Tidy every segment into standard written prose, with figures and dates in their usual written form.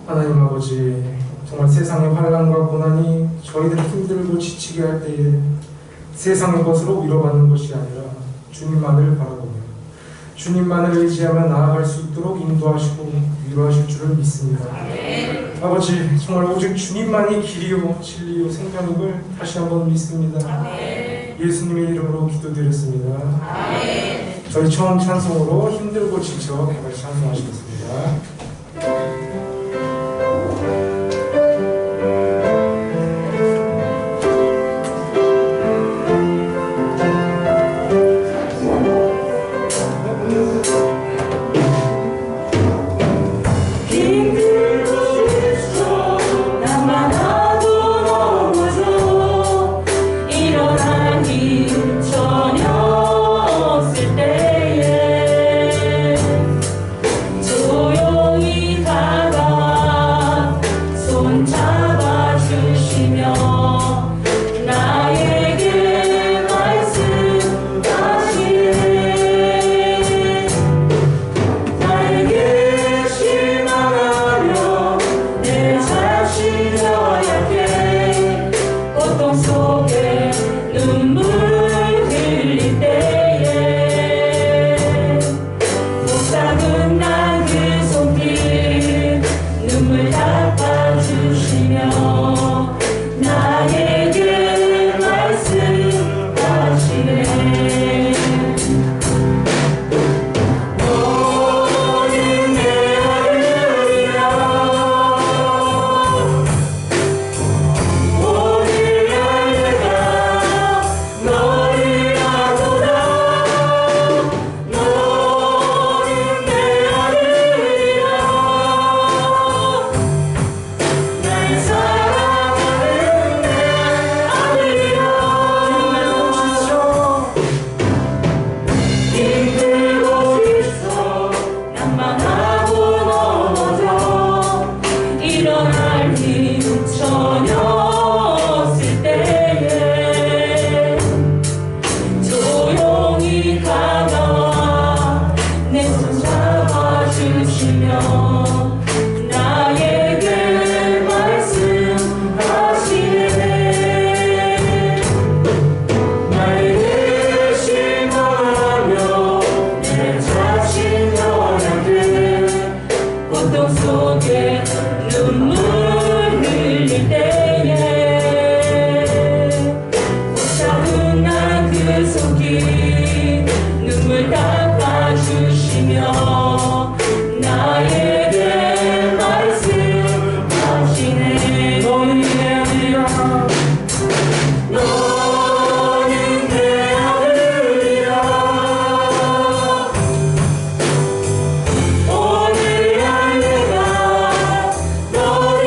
하나님 아버지, 정말 세상의 환난과 고난이 저희들을 힘들고 지치게 할 때에 세상의 것으로 위로받는 것이 아니라 주님만을 바라보며 주님만을 의지하며 나아갈 수 있도록 인도하시고 위로하실 줄을 믿습니다. 아버지, 정말 오직 주님만이 길이요 진리요 생명임을 다시 한번 믿습니다. 예수님의 이름으로 기도드렸습니다. 저희 처음 찬송으로 힘들고 지쳐 같이 찬송하시겠습니다. 너를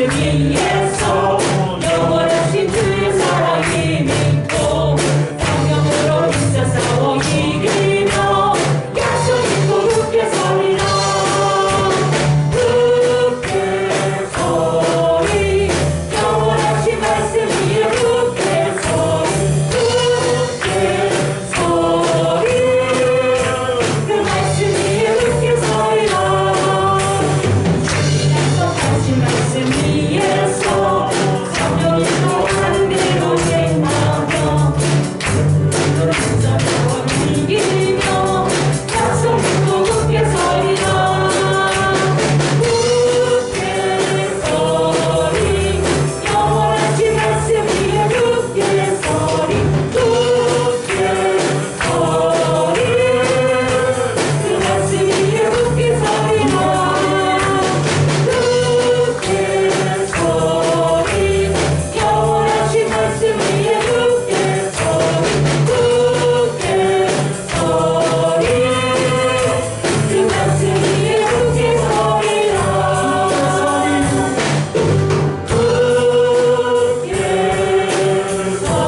위에서 영원하신 주의 사랑이 믿고 성령으로 힘써 싸워 이기며 약속 믿고 굳게 서리라. 굳게 서리 영원하신 말씀 위에 굳게 서리 굳게 서리 그 말씀 위에 굳게 서리라. 약속하신 말씀 위에서 성령으로 반대로 행하며 오늘은 붙잡고 이기며 약속 믿고 굳게 서리라. 굳게 서리 영원하신 말씀 위에 굳게 서리 굳게 서리 그 말씀 위에 굳게 서리라. 굳게 서리 영원하신 말씀 위에 굳게 서리 굳게 서리 그 말씀 위에 굳게 서리라. 굳게 서리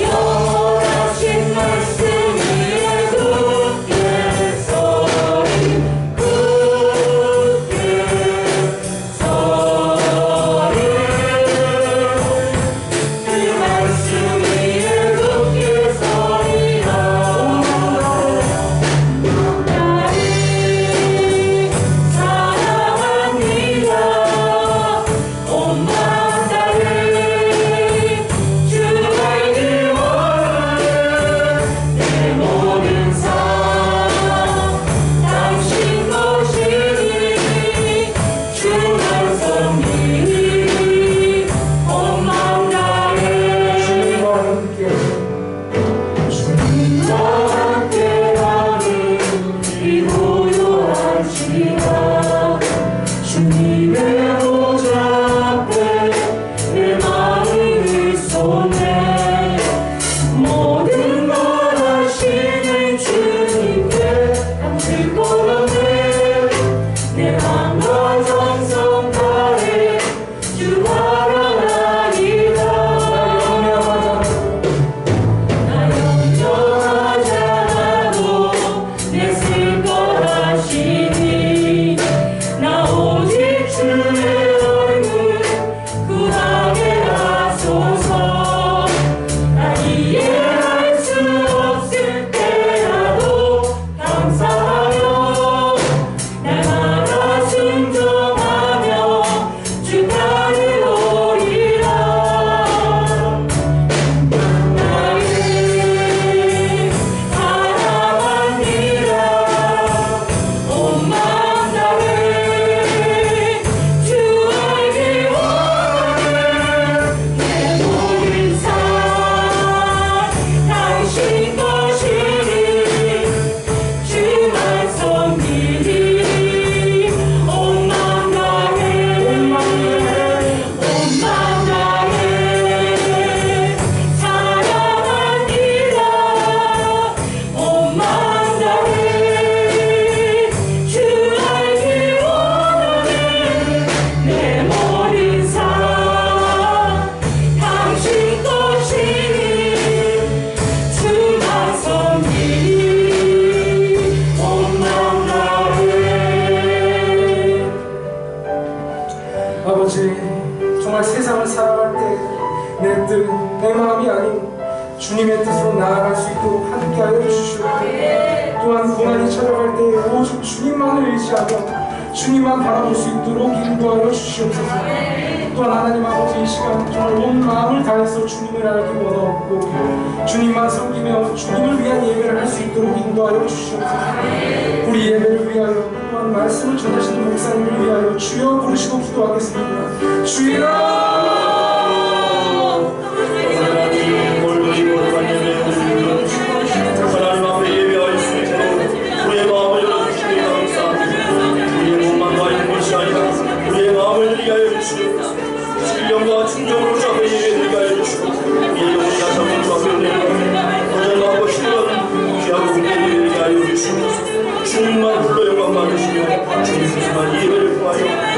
영원하신 말씀 위에 굳게 서리 굳게 서리 그 말씀 위에 굳게 서리라. 나를 사랑합니다. 온 마음 다해 주가 있길 원하는 내 모든 삶 당신 것이니 주만 섬기니 온 마음 다해 주님과 함께 주님과 함께 가는 이 고요한 시간 주님의 보좌 앞에 내 마음을 쏟네. 모든 걸 하시는 주님께 감출 것 없네. 내 맘과 정성 다해 주 바라나이다. 나 염려하잖아도 내 슬퍼 하시니 나 오직 주의 얼굴 구하게 하소서. 나 이해할 수 없을 때라도 감사하며 날마다 순종하며 주 따르오리라. 나를 사랑합니다. 온 마음 다해 주 알길 원하는 내 모든 삶 당신 것이니 주만 섬기니 온 마음 다해 온 마음 다해 사랑합니다. 온 마음 다해 주 알길 원하는 내 모든 삶 당신 것이니 주만 섬기니 온 마음 다해. 아버지, 정말 세상을 살아갈 때 내 뜻, 내 마음이 아닌 주님의 뜻으로 나아갈 수 있도록 함께하여 주시옵고, 또한 고난이 찾아갈 때 오직 주님만을 의지하며 주님만 바라볼 수 있도록 인도하여 주시옵소서. 또한 하나님 아버지, 이 시간 정말 온 마음을 다해서 주님을 알기 원하옵고 주님만 섬기며 주님을 위한 예배를 할 수 있도록 인도하여 주시옵소서. 우리 예배를 위하여 또한 말씀을 전하시는 목사님을 위하여 주여 부르시고 기도하겠습니다. 주여! 하나님 앞에 예배할 수 있도록 우리의 마음을 열어주시니 감사합니다. 우리의 몸만 가 있는 것이 아니라 우리의 마음을 드리게 하여 주시옵소서. 신령과 충정으로 주 앞에 예배드리게 하여 주시고 우리의 영혼이 하셔서 주 앞에 내려가며 거절하고 싫어하는 귀하고 공개를 드리게 하여 주시옵소서. 주님만 불러 영광 받으시며 주님께서만 예배를 구하여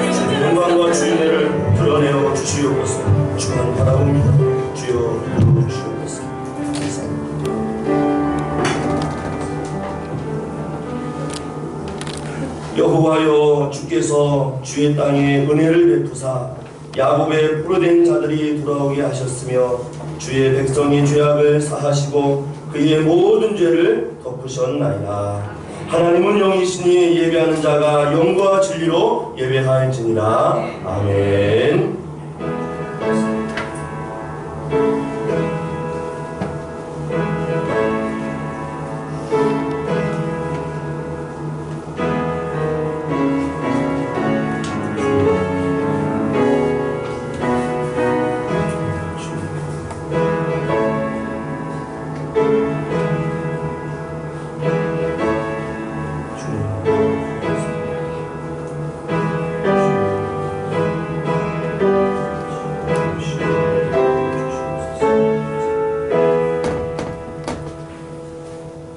여호와여, 주께서 주의 땅에 은혜를 베푸사 야곱의 포로된 자들이 돌아오게 하셨으며 주의 백성의 죄악을 사하시고 그의 모든 죄를 덮으셨나이다. 하나님은 영이시니 예배하는 자가 영과 진리로 예배하였지니라. 아멘.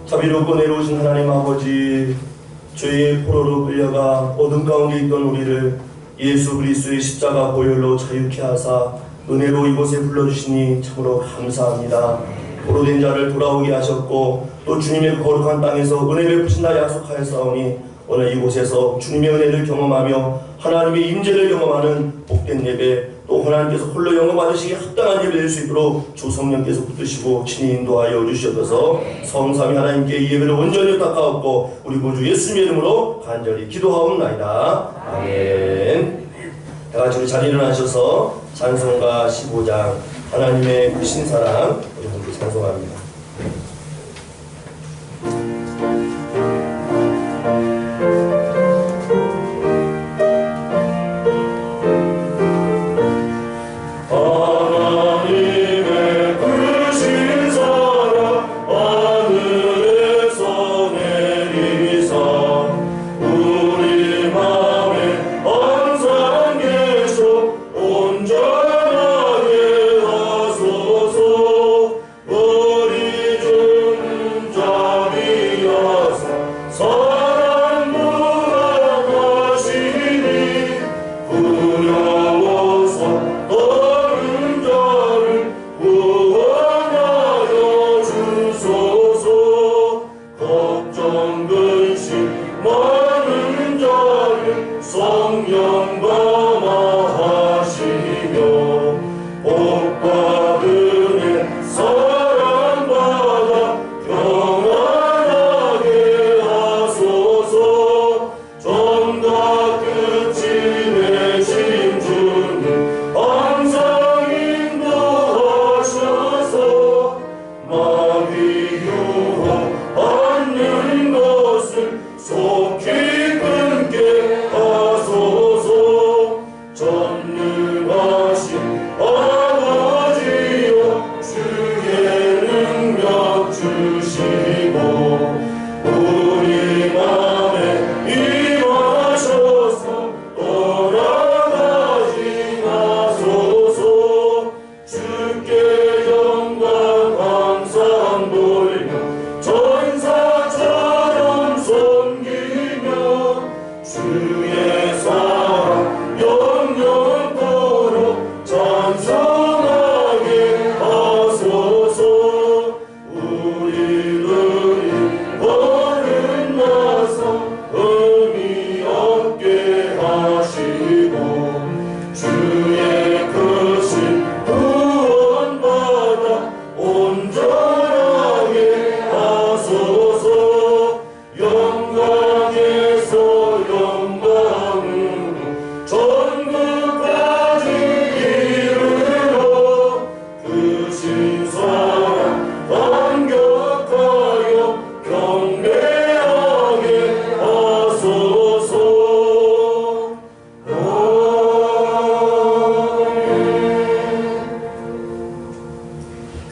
자비롭고 내려오신 하나님 아버지, 죄의 포로로 끌려가 어둠 가운데 있던 우리를 예수 그리스도의 십자가 보혈로 자유케 하사 은혜로 이곳에 불러주시니 참으로 감사합니다. 포로된 자를 돌아오게 하셨고 또 주님의 거룩한 땅에서 은혜 베푸신다 약속하였사오니 오늘 이곳에서 주님의 은혜를 경험하며 하나님의 임재를 경험하는 복된 예배, 또 하나님께서 홀로 영광 받으시기 합당한 예배 될 수 있도록 주 성령께서 붙드시고 친히 인도하여 주시옵소서. 성삼위 하나님께 이 예배를 온전히 닦아옵고 우리 구주 예수님의 이름으로 간절히 기도하옵나이다. 아멘. 다같이 우리 자리에 일어나셔서 찬송가 15장 하나님의 크신 사랑 우리 함께 찬송합니다.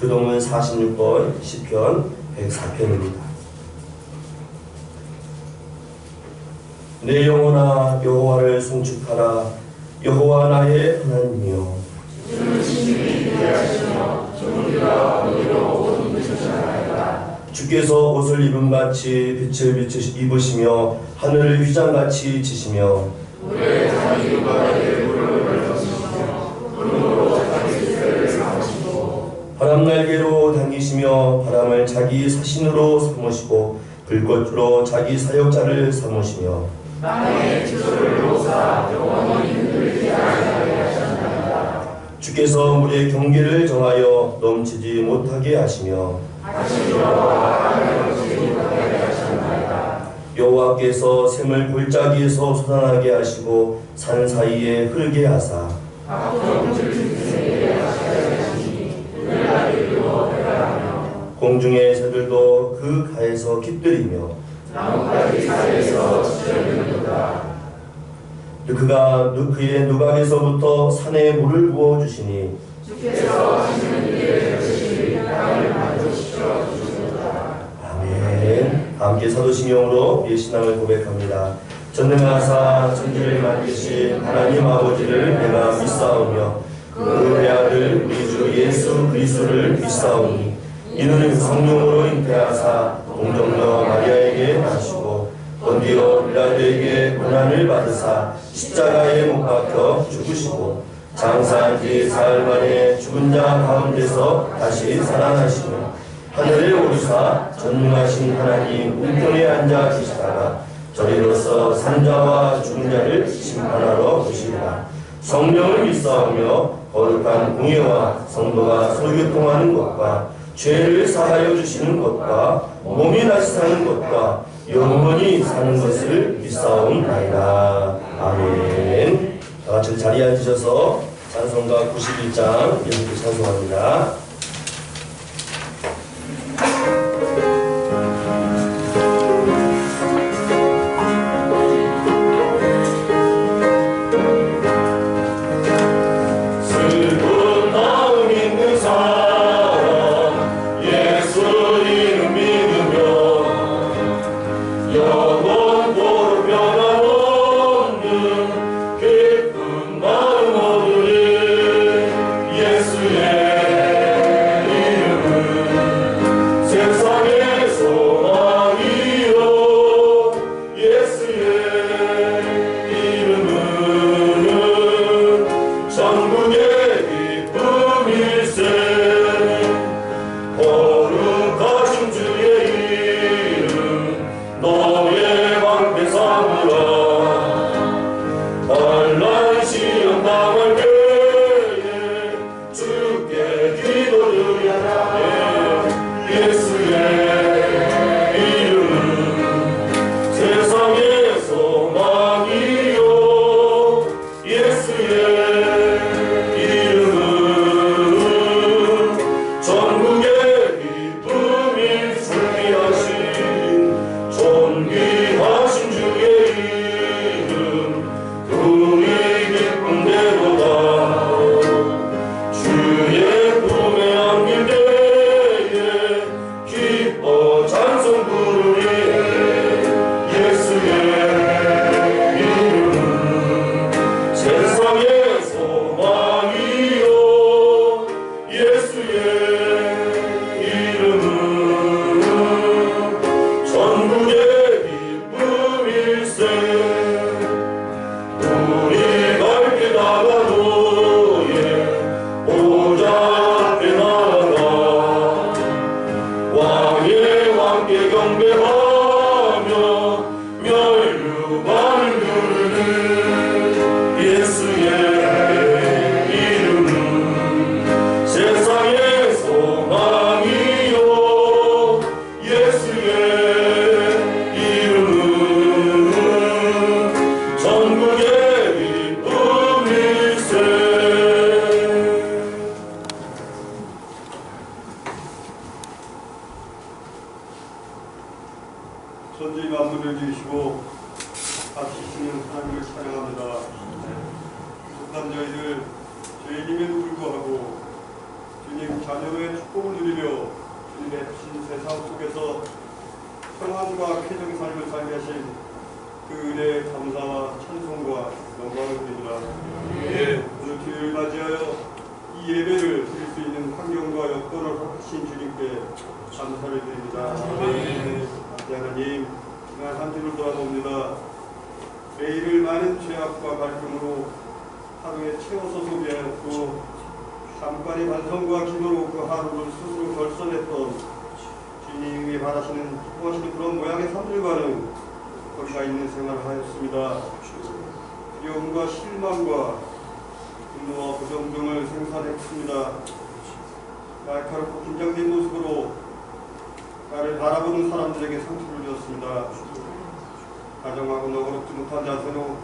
교동문 46번 시편 104편입니다. 내 영혼아 여호와를 송축하라. 여호와 나의 하나님이여. 주께서 옷을 입음같이 빛을 입으시며 하늘을 휘장같이 지시며 바람 날개로 당기시며 바람을 자기 사신으로 삼으시고 불꽃으로 자기 사역자를 삼으시며 땅의 기초를 놓사 영원히 흔들리지 아니하게 하셨나이다. 주께서 물의 경계를 정하여 넘치지 못하게 하시며 여호와께서 샘을 골짜기에서 솟아나게 하시고 산 사이에 흐르게 하사 공중의 새들도 그 가에서 깃들이며 나뭇가지 사이에서 지저귀는도다. 그가 그의 누각에서부터 산에 물을 부어주시니 주께서 하시는 일을 열심히 땅을 만드시켜 주시도다. 아멘. 함께 사도신경으로 우리의 신앙을 고백합니다. 전능하사 천지를 만드신 하나님 아버지를 내가 믿사오며 그의 아들 우리 주 예수 그리스도를 믿사오니 이는 성령으로 잉태하사 동정녀 마리아에게 나시고 본디오 빌라도에게 고난을 받으사 십자가에 못 박혀 죽으시고 장사한 지 사흘 만에 죽은 자 가운데서 다시 살아나시며 하늘에 오르사 전능하신 하나님 우편에 앉아 계시다가 저리로서 산자와 죽은 자를 심판하러 오시리라. 성령을 믿사오며 거룩한 공예와 성도가 소교통하는 것과 죄를 사하여 주시는 것과 몸이 다시 사는 것과 영원히 사는 것을 믿사옵나이다. 아멘. 다같이 자리에 앉으셔서 찬송가 91장 연습 찬송합니다. 천지 만물을 지으시고 다스리시는 하나님을 찬양합니다. 부족한 저희들 죄인임에도 불구하고 주님 자녀의 축복을 누리며 주님의 신 세상 속에서 평안과 쾌적의 삶을 살게 하신 그 은혜의 감사와 찬송과 영광을 드립니다. 오늘 주일을 맞이하여 이 예배를 드릴 수 있는 환경과 여건을 허락하신 주님께 감사를 드립니다. 하나님, 지난 한 주를 돌아봅니다. 매일을 많은 죄악과 갈등으로 하루에 채워서 소비하였고 잠깐의 반성과 기도로 그 하루를 스스로 결선했던 주님이 바라시는 기뻐하시는 그런 모양의 삶들과는 거리가 있는 생활을 하였습니다. 두려움과 실망과 분노와 부정 등을 생산했습니다. 날카롭고 긴장된 모습으로 나를 바라보는 사람들에게 상처를 주었습니다. 다정하고 너그럽지 못한 자세로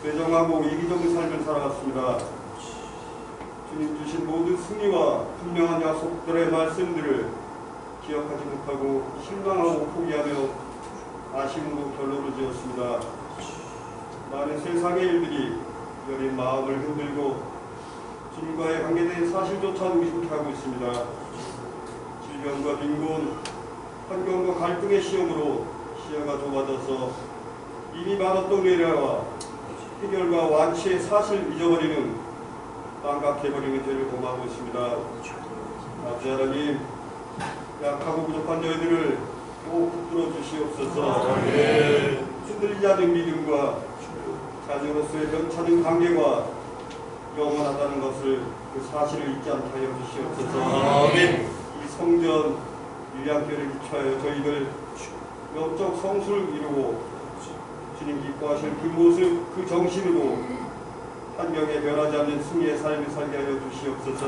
매정하고 이기적인 삶을 살아갔습니다. 주님 주신 모든 승리와 분명한 약속들의 말씀들을 기억하지 못하고 실망하고 포기하며 아쉬움으로 결론을 지었습니다. 많은 세상의 일들이 여린 마음을 흔들고 주님과의 관계된 사실조차 의심케 하고 있습니다. 질병과 빈곤, 환경과 갈등의 시험으로 시야가 좁아져서 이미 많았던 외래와 해결과 완치의 사실을 잊어버리는 망각해버리는 죄를 범하고 있습니다. 아버지 하나님, 약하고 부족한 저희들을 꼭 붙들어 주시옵소서. 흔들리지 않은 믿음과 자녀로서의 변찮은 관계가 영원하다는 것을 그 사실을 잊지 않게 하여 주시옵소서. 이 성전 유양교를 기초하여 저희들 영적 성수를 이루고 주님 기뻐하실 그 모습, 그 정신으로 환경에 변하지 않는 승리의 삶을 살게 하여 주시옵소서.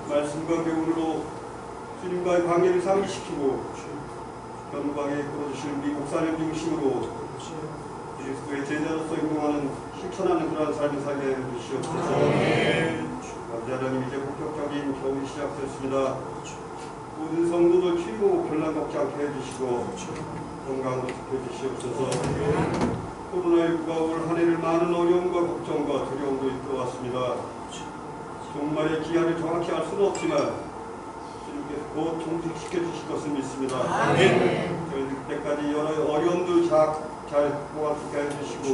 말씀과 교훈으로 주님과의 관계를 상기시키고 건강에 이끌어주실 우리 목사님 중심으로 그리스도의 제자로서 행동하는 실천하는 그러한 삶을 살게 하여 주시옵소서. 아버지 하나님, 이제 본격적인 겨울이 시작됐습니다. 모든 성도들 추위고 결란 먹지 않게 해주시고 건강으로 지켜주시옵소서. 코로나19가 올 한 해를 많은 어려움과 걱정과 두려움으로 이끌어왔습니다. 종말의 기한을 정확히 알 수는 없지만 주님께서 곧 종식시켜 주실 것을 믿습니다. 저희 그때까지 여러 어려움도 잘 보완하게 해주시고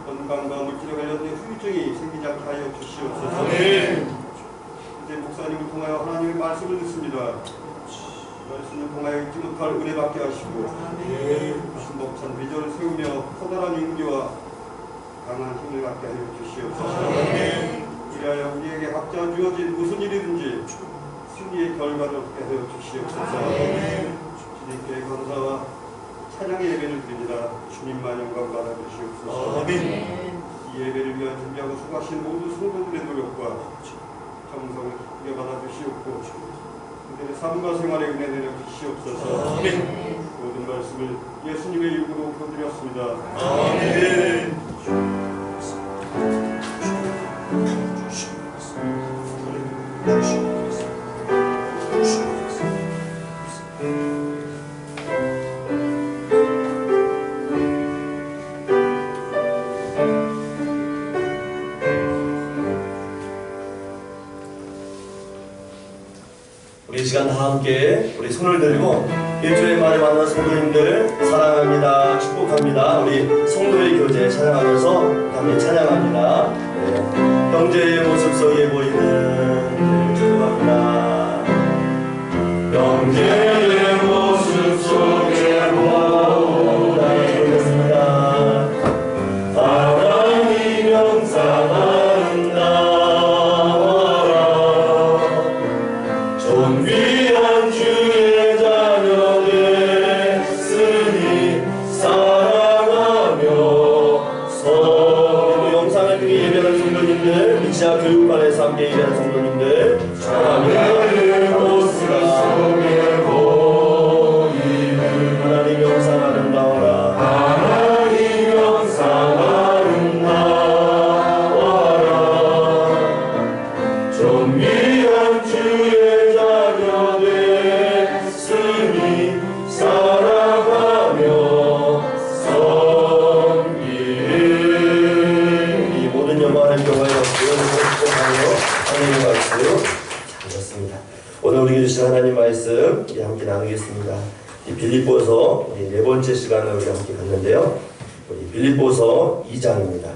건강과 물질에 관련된 후유증이 생기지 않게 하여 주시옵소서. 이제 목사님을 통하여 하나님의 말씀을 듣습니다. 말씀을 통하여 잊지 못할 은혜 받게 하시고 신복찬 비전을 세우며 커다란 용기와 강한 힘을 갖게 하여 주시옵소서. 이라여 우리에게 각자 주어진 무슨 일이든지 승리의 결과를 얻게 하여 주시옵소서. 주님께 감사와 찬양의 예배를 드립니다. 주님만 영광 받아 주시옵소서. 이 예배를 위한 준비하고 수고하신 모든 성도들의 노력과 정성을 기쁘게 받아 주시옵고 그들의 삶과 생활에 은혜 내려 주시옵소서. 모든 말씀을 예수님의 이름으로 드렸습니다. 아멘. 우리 시간 다 함께 우리 손을 들고 일주일 만에 만난 성도님들 사랑합니다, 축복합니다. 우리 성도의 교제 찬양하면서 함께 찬양합니다. 형제의 모습 속에 보이는 축복합니다. 형제의 모습 속에 보이는 하나님 영상하는 나와라. 존귀한 주의 자녀 됐으니 사랑하며 우리 영상을 통해 예배하는 성도님들, 우리 지하 교육반에서 함께 예배하는 성도님들, 하나님의 모습 속에 보이는 하나님 영상 아름다워라. 하나님 영상 아름다워라. 존귀한 주의 자녀 됐으니 사랑하며 섬기는 이 모든 영광을 경화에 얻고 축복하며 하나님의 말씀 잘했습니다. 오늘 우리에게 주신 하나님 말씀 우리 함께 나누겠습니다. 이 빌립보서 우리 네 번째 시간을 우리 함께 갔는데요. 우리 빌립보서 2장입니다.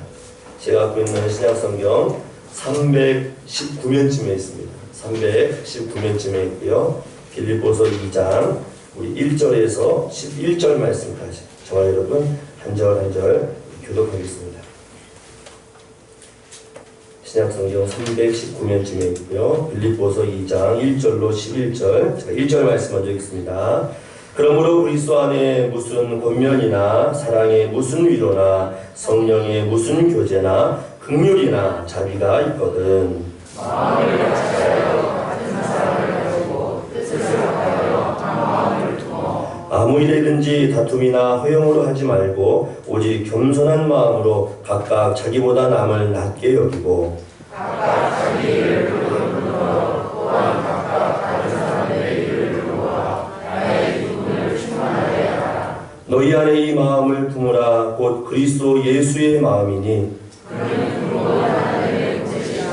제가 갖고 있는 신약성경 319면쯤에 있습니다. 319면쯤에 있고요. 빌립보서 2장 우리 1절에서 11절 말씀까지 저와 여러분 한 절 한 절 교독하겠습니다. 신약성경 319면쯤에 있고요. 빌립보서 2장 1절로 11절 제가 1절 말씀 먼저 읽겠습니다. 그러므로 그리스도 안에 무슨 권면이나 사랑의 무슨 위로나 성령의 무슨 교제나 긍휼이나 자비가 있거든. 마음을 같이 하여 같은 사랑을 가지고 뜻을 합하여 한 마음을 두어 아무 일이든지 다툼이나 허용으로 하지 말고 오직 겸손한 마음으로 각각 자기보다 남을 낮게 여기고 각각 자기 일을 부르짖어 또한 각각 다른 사람의 일을 부르짖어 나의 기분을 충만하게 하라. 너희 안에 이 마음을 품으라. 곧 그리스도 예수의 마음이니 그는 부모와 하나님의 공생이지만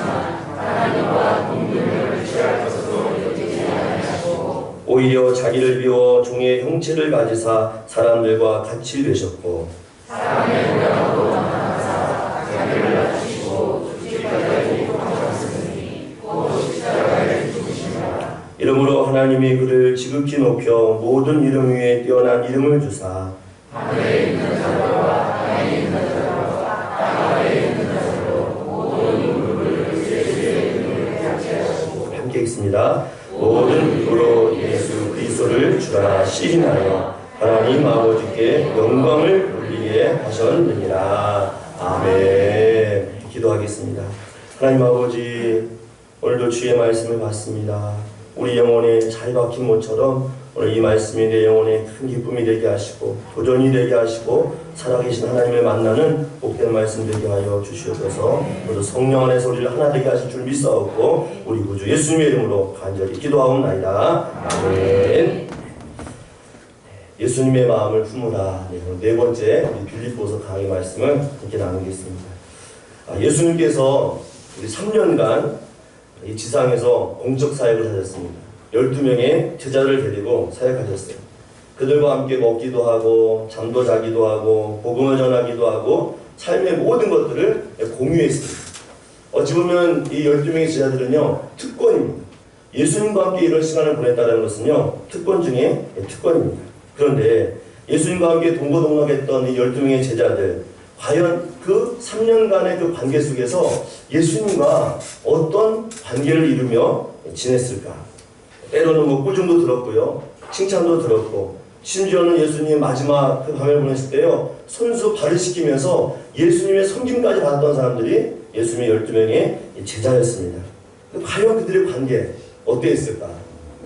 하나님과 동등을 취할 것으로 여기지 아니하시고 오히려 자기를 비워 종의 형체를 가지사 사람들과 같이 되셨고 사람의 모양으로 나타나사 자기를 낮추시고 죽기까지 복종하셨으니 곧 십자가에 죽으시니라. 이러므로 하나님이 그를 지극히 높여 모든 이름 위에 뛰어난 이름을 주사 하늘에 있는 자들과 땅에 있는 자들과 땅 아래에 있는 자들로 모든 무릎을 예수의 이름으로 꿇게 하시고 함께 읽습니다. 모든 입으로 예수 그리스도를 주라 시인하여 하나님 아버지께 영광을 돌리게 하셨느니라. 아멘. 기도하겠습니다. 하나님 아버지, 오늘도 주의 말씀을 받습니다. 우리 영혼에 잘 박힌 모처럼 오늘 이 말씀이 내 영혼에 큰 기쁨이 되게 하시고 도전이 되게 하시고 살아계신 하나님을 만나는 복된 말씀 되게 하여 주시옵소서. 모두 성령 안에서 우리를 하나 되게 하실 줄 믿사옵고 우리 구주 예수님의 이름으로 간절히 기도하옵나이다. 아멘. 예수님의 마음을 품으라. 네 번째 우리 빌립보서 강의 말씀을 함께 나누겠습니다. 예수님께서 우리 3년간 이 지상에서 공적 사역을 하셨습니다. 12명의 제자를 데리고 사역하셨어요. 그들과 함께 먹기도 하고 잠도 자기도 하고 복음을 전하기도 하고 삶의 모든 것들을 공유했습니다. 어찌 보면 이 12명의 제자들은요 특권입니다. 예수님과 함께 이런 시간을 보냈다는 것은요 특권 중에 특권입니다. 그런데 예수님과 함께 동고동락했던 이 12명의 제자들, 과연 그 3년간의 그 관계 속에서 예수님과 어떤 관계를 이루며 지냈을까? 때로는 뭐 꾸중도 들었고요, 칭찬도 들었고, 심지어는 예수님 마지막 그 밤을 보냈을 때요 손수 발을 씻기면서 예수님의 섬김까지 받았던 사람들이 예수님의 12명의 제자였습니다. 과연 그들의 관계 어땠을까?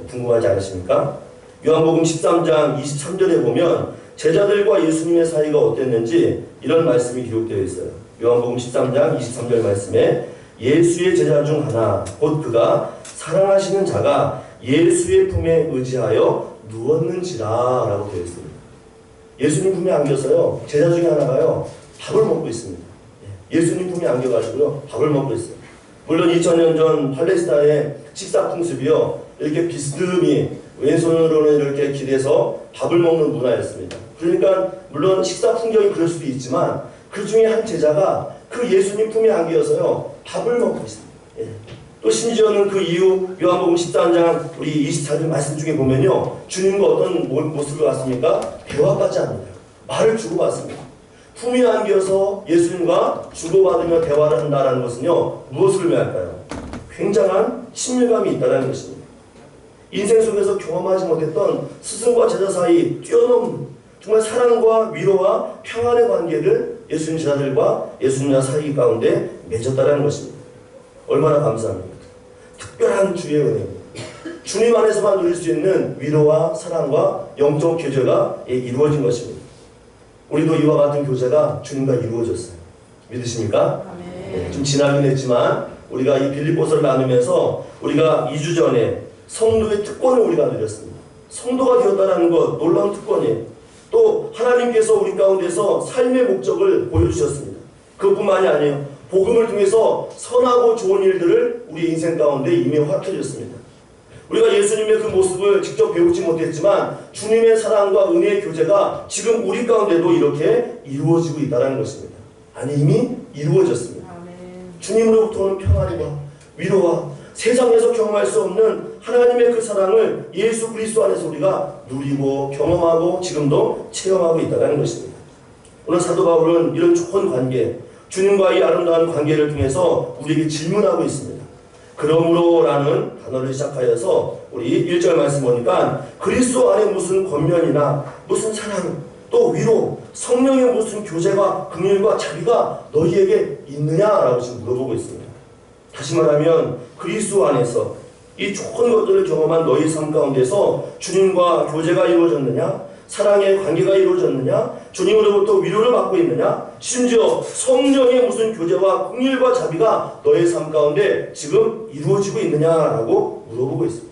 궁금하지 않으십니까? 요한복음 13장 23절에 보면 제자들과 예수님의 사이가 어땠는지 이런 말씀이 기록되어 있어요. 요한복음 13장 23절 말씀에 예수의 제자 중 하나 곧 그가 사랑하시는 자가 예수의 품에 의지하여 누웠는지라 라고 되어 있습니다. 예수님 품에 안겨서요 제자 중에 하나가요 밥을 먹고 있습니다. 예수님 품에 안겨가지고요 밥을 먹고 있어요. 물론 2000년 전 팔레스타인의 식사 풍습이요 이렇게 비스듬히 왼손으로는 이렇게 기대서 밥을 먹는 문화였습니다. 그러니까 물론 식사 풍경이 그럴 수도 있지만 그 중에 한 제자가 그 예수님 품에 안겨서요 밥을 먹고 있습니다. 또 심지어는 그 이후 요한복음 13장 우리 24절 말씀 중에 보면요 주님과 어떤 모습을 봤습니까? 대화까지 합니다. 말을 주고받습니다. 품에 안겨서 예수님과 주고받으며 대화를 한다는 것은요 무엇을 의미할까요? 굉장한 친밀감이 있다는 것입니다. 인생 속에서 경험하지 못했던 스승과 제자 사이 뛰어넘는 정말 사랑과 위로와 평안의 관계를 예수님 제자들과 예수님과 사이 가운데 맺었다는 것입니다. 얼마나 감사합니까? 특별한 주의 은혜입니다. 주님 안에서만 누릴 수 있는 위로와 사랑과 영적 교제가 이루어진 것입니다. 우리도 이와 같은 교제가 주님과 이루어졌어요. 믿으십니까? 네, 좀 지나긴 했지만 우리가 이 빌립보서를 나누면서 우리가 2주 전에 성도의 특권을 우리가 누렸습니다. 성도가 되었다는 것 놀라운 특권이에요. 또 하나님께서 우리 가운데서 삶의 목적을 보여주셨습니다. 그것뿐만이 아니에요. 복음을 통해서 선하고 좋은 일들을 우리 인생 가운데 이미 확해졌습니다. 우리가 예수님의 그 모습을 직접 배우지 못했지만 주님의 사랑과 은혜의 교제가 지금 우리 가운데도 이렇게 이루어지고 있다는 것입니다. 아니 이미 이루어졌습니다. 주님으로부터 오는 평안과 위로와 세상에서 경험할 수 없는 하나님의 그 사랑을 예수 그리스도 안에서 우리가 누리고 경험하고 지금도 체험하고 있다는 것입니다. 오늘 사도 바울은 이런 좋은 관계, 주님과의 아름다운 관계를 통해서 우리에게 질문하고 있습니다. 그러므로라는 단어를 시작하여서 우리 1절 말씀 보니까 그리스도 안에 무슨 권면이나 무슨 사랑 또 위로 성령의 무슨 교제와 긍휼과 자비가 너희에게 있느냐라고 지금 물어보고 있습니다. 다시 말하면 그리스도 안에서 이 좋은 것들을 경험한 너희 삶 가운데서 주님과 교제가 이루어졌느냐, 사랑의 관계가 이루어졌느냐, 주님으로부터 위로를 받고 있느냐, 심지어 성령의 무슨 교제와 긍휼과 자비가 너의 삶 가운데 지금 이루어지고 있느냐라고 물어보고 있습니다.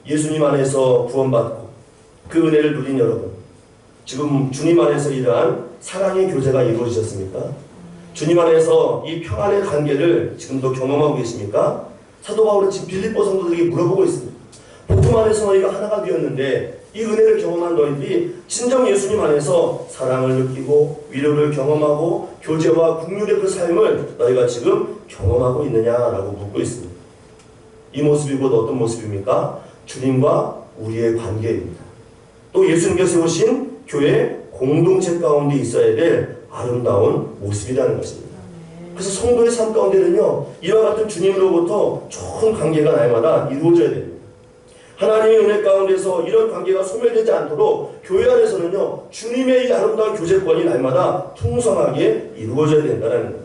예수님 안에서 구원받고 그 은혜를 누린 여러분, 지금 주님 안에서 이러한 사랑의 교제가 이루어지셨습니까? 주님 안에서 이 평안의 관계를 지금도 경험하고 계십니까? 사도 바울은 지금 빌립보 성도들에게 물어보고 있습니다. 복음 안에서 너희가 하나가 되었는데 이 은혜를 경험한 너희들이 진정 예수님 안에서 사랑을 느끼고 위로를 경험하고 교제와 긍휼의 그 삶을 너희가 지금 경험하고 있느냐라고 묻고 있습니다. 이 모습이 곧 어떤 모습입니까? 주님과 우리의 관계입니다. 또 예수님께서 세우신 교회 공동체 가운데 있어야 될 아름다운 모습이라는 것입니다. 그래서 성도의 삶 가운데는요, 이와 같은 주님으로부터 좋은 관계가 날마다 이루어져야 됩니다. 하나님의 은혜 가운데서 이런 관계가 소멸되지 않도록 교회 안에서는요, 주님의 이 아름다운 교제권이 날마다 풍성하게 이루어져야 된다는 거예요.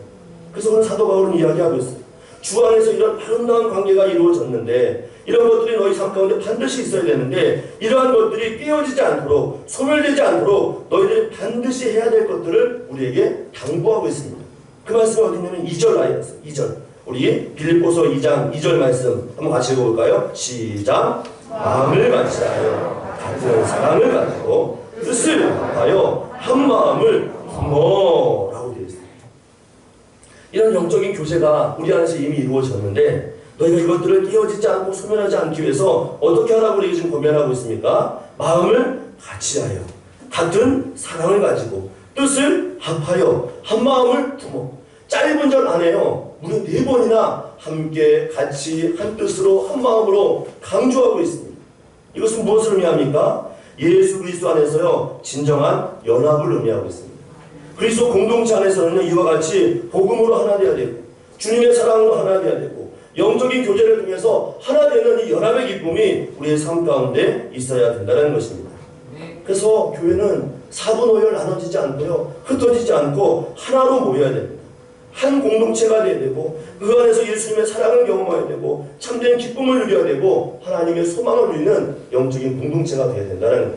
그래서 오늘 사도 바울은 이야기하고 있어요. 주 안에서 이런 아름다운 관계가 이루어졌는데 이런 것들이 너희 삶 가운데 반드시 있어야 되는데 이러한 것들이 깨어지지 않도록 소멸되지 않도록 너희들이 반드시 해야 될 것들을 우리에게 당부하고 있습니다. 그 말씀이 어디냐면 2절 아이였어요. 2절. 우리 빌립보서 2장 2절 말씀 한번 같이 읽어볼까요? 시작. 마음을 같이하여 같은 사랑을 가지고 뜻을 합하여 한 마음을 품어라고 되어 있습니다. 이런 영적인 교제가 우리 안에서 이미 이루어졌는데 너희가 이것들을 깨어지지 않고 소멸하지 않기 위해서 어떻게 하라고 우리 지금 고민하고 있습니까? 마음을 같이하여 같은 사랑을 가지고 뜻을 합하여 한 마음을 품어. 짧은 절 안에요, 무려 4번이나 함께 같이 한 뜻으로 한 마음으로 강조하고 있습니다. 이것은 무엇을 의미합니까? 예수 그리스도 안에서요, 진정한 연합을 의미하고 있습니다. 그리스도 공동체 안에서는 이와 같이 복음으로 하나 되어야 되고 주님의 사랑으로 하나 되어야 되고 영적인 교제를 통해서 하나 되는 이 연합의 기쁨이 우리의 삶 가운데 있어야 된다는 것입니다. 그래서 교회는 사분오열 나눠지지 않고요, 흩어지지 않고 하나로 모여야 됩니다. 한 공동체가 되어야 되고 그 안에서 예수님의 사랑을 경험해야 되고 참된 기쁨을 누려야 되고 하나님의 소망을 누리는 영적인 공동체가 되어야 된다는 거예요.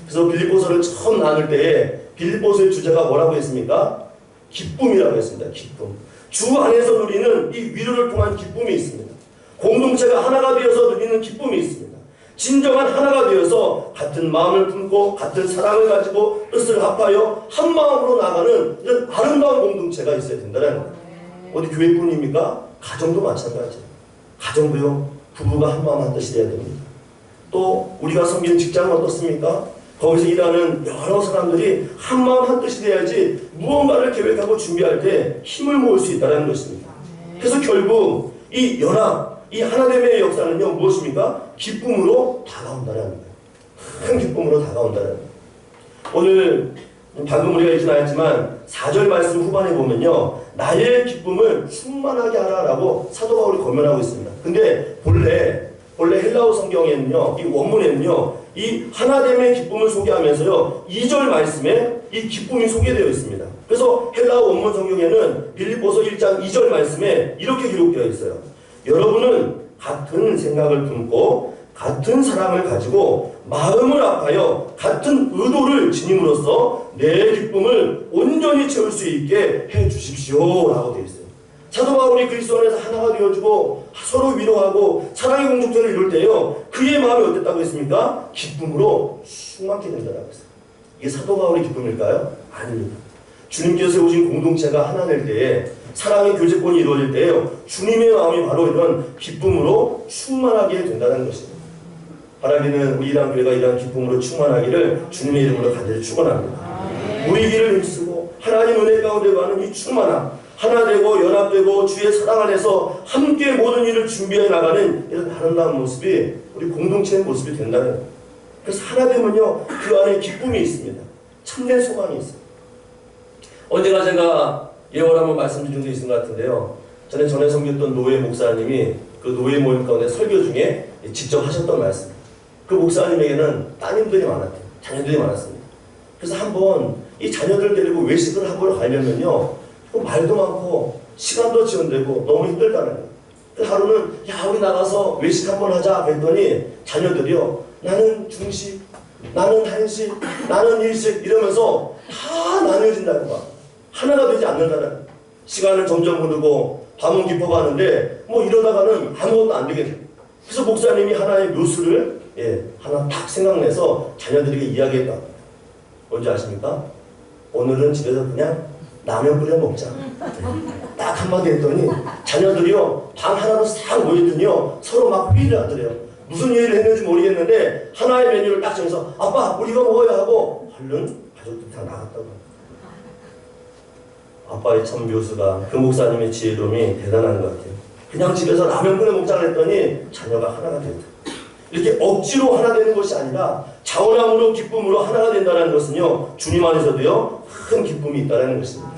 그래서 빌립보서를 처음 나눌 때에 빌립보서의 주제가 뭐라고 했습니까? 기쁨이라고 했습니다. 기쁨. 주 안에서 누리는 이 위로를 통한 기쁨이 있습니다. 공동체가 하나가 되어서 누리는 기쁨이 있습니다. 진정한 하나가 되어서 같은 마음을 품고 같은 사랑을 가지고 뜻을 합하여 한 마음으로 나가는 이런 아름다운 공동체가 있어야 된다는 거예요. 어디 교회뿐입니까? 가정도 마찬가지예요. 가정도요, 부부가 한 마음 한 뜻이 돼야 됩니다. 또 우리가 섬기는 직장은 어떻습니까? 거기서 일하는 여러 사람들이 한 마음 한 뜻이 돼야지 무언가를 계획하고 준비할 때 힘을 모을 수 있다는 것입니다. 그래서 결국 이 연합, 이 하나됨의 역사는요, 무엇입니까? 기쁨으로 다가온다는 거예요. 큰 기쁨으로 다가온다는 거예요. 오늘 방금 우리가 읽지 않았지만 4절 말씀 후반에 보면요, 나의 기쁨을 충만하게 하라라고 사도 바울이 권면하고 있습니다. 근데 본래 헬라어 성경에는요, 이 원문에는요, 이 하나됨의 기쁨을 소개하면서요, 2절 말씀에 이 기쁨이 소개되어 있습니다. 그래서 헬라어 원문 성경에는 빌립보서 1장 2절 말씀에 이렇게 기록되어 있어요. 여러분은 같은 생각을 품고 같은 사랑을 가지고 마음을 합하여 같은 의도를 지님으로써 내 기쁨을 온전히 채울 수 있게 해 주십시오 라고 되어 있어요. 사도 바울이 그리스도 안에서 하나가 되어주고 서로 위로하고 사랑의 공동체를 이룰 때요, 그의 마음이 어땠다고 했습니까? 기쁨으로 충만케 된다고 했어요. 이게 사도 바울의 기쁨일까요? 아닙니다. 주님께서 세우신 공동체가 하나 될 때에 사랑의 교제권이 이루어질 때에요, 주님의 마음이 바로 이런 기쁨으로 충만하게 된다는 것입니다. 바라기는 우리 이랑교회가 이러한 기쁨으로 충만하기를 주님의 이름으로 간절히 축원합니다. 우리 길을 힘쓰고 하나님 은혜 가운데 가는 이 충만함, 하나 되고 연합되고 주의 사랑 안에서 함께 모든 일을 준비해 나가는 이런 아름다운 모습이 우리 공동체의 모습이 된다는 거예요. 그래서 하나 되면요, 그 안에 기쁨이 있습니다. 참된 소망이 있어요. 언제가 제가 예언 한번 말씀드린 적이 있는 것 같은데요, 전에 섬겼던 노예 목사님이 그 노예 모임 가운데 설교 중에 직접 하셨던 말씀. 그 목사님에게는 따님들이 많았대요. 자녀들이 많았습니다. 그래서 한번 이 자녀들 데리고 외식을 하고 가려면요, 말도 많고 시간도 지연되고 너무 힘들다는 거예요. 그래서 하루는 야, 우리 나가서 외식 한번 하자 그랬더니 자녀들이요, 나는 중식, 나는 한식, 나는 일식 이러면서 다 나뉘어진다는 거야. 하나가 되지 않는다는 거야. 시간은 점점 흐르고 밤은 깊어가는데 뭐 이러다가는 아무것도 안 되게 돼요. 그래서 목사님이 하나의 묘수를 하나 딱 생각내서 자녀들에게 이야기했다. 뭔지 아십니까? 오늘은 집에서 그냥 라면 끓여 먹자. 딱 한마디 했더니 자녀들이요, 방 하나로 싹 모이더니요, 서로 막 회의를 하더래요. 무슨 회의를 했는지 모르겠는데 하나의 메뉴를 딱 정해서 아빠 우리 이거 먹어야 하고 얼른 가족들이 다 나갔다고. 아빠의 참 묘수가, 그 목사님의 지혜로움이 대단한 것 같아요. 그냥 집에서 라면 끓여 먹자 그랬더니 자녀가 하나가 된다. 이렇게 억지로 하나 되는 것이 아니라 자원함으로 기쁨으로 하나가 된다는 것은요, 주님 안에서도요 큰 기쁨이 있다는 것입니다.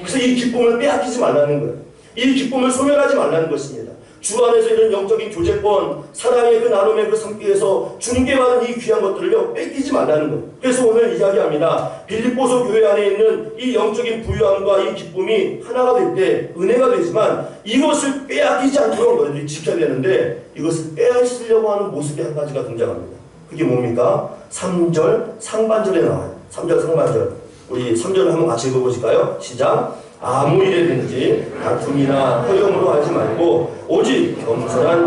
그래서 이 기쁨을 빼앗기지 말라는 거예요. 이 기쁨을 소멸하지 말라는 것입니다. 주 안에서 이런 영적인 교제권, 사랑의 그 나눔의 그 성격에서 주님께 받은 이 귀한 것들을요 뺏기지 말라는 거예요. 그래서 오늘 이야기합니다. 빌립보서 교회 안에 있는 이 영적인 부유함과 이 기쁨이 하나가 될 때 은혜가 되지만 이것을 빼앗기지 않도록 너희들이 지켜야 되는데, 이것을 빼앗으려고 하는 모습이 한 가지가 등장합니다. 그게 뭡니까? 3절 상반절에 나와요. 3절 상반절. 우리 3절을 한번 같이 읽어보실까요? 시작. 아무 일에든지 다툼이나 허용으로 하지 말고 오직 겸손한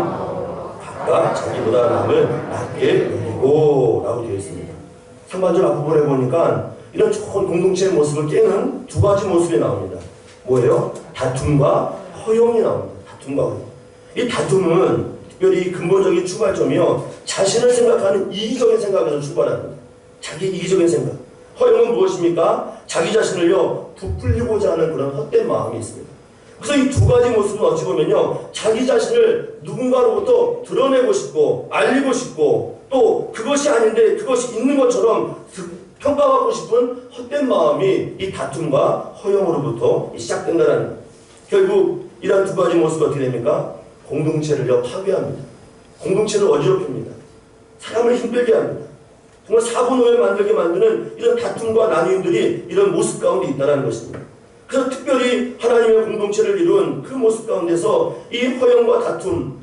각각 자기보다 남을 낮게 여기고 라고 되어 있습니다. 상반절 앞부분에 보니까 이런 좋은 공동체의 모습을 깨는 두 가지 모습이 나옵니다. 뭐예요? 다툼과 허용이 나옵니다. 다툼과 허용. 이 다툼은 특별히 근본적인 출발점이요, 자신을 생각하는 이기적인 생각에서 출발합니다. 자기 이기적인 생각. 허용은 무엇입니까? 자기 자신을요 부풀리고자 하는 그런 헛된 마음이 있습니다. 그래서 이 두 가지 모습은 어찌 보면요, 자기 자신을 누군가로부터 드러내고 싶고 알리고 싶고 또 그것이 아닌데 그것이 있는 것처럼 평가받고 싶은 헛된 마음이 이 다툼과 허용으로부터 시작된다는 거예요. 결국 이러한 두 가지 모습이 어떻게 됩니까? 공동체를요 파괴합니다. 공동체를 어지럽힙니다. 사람을 힘들게 합니다. 정말 사분오를 만들게 만드는 이런 다툼과 나뉘음들이 이런 모습 가운데 있다는 것입니다. 그래서 특별히 하나님의 공동체를 이룬 그 모습 가운데서 이 허용과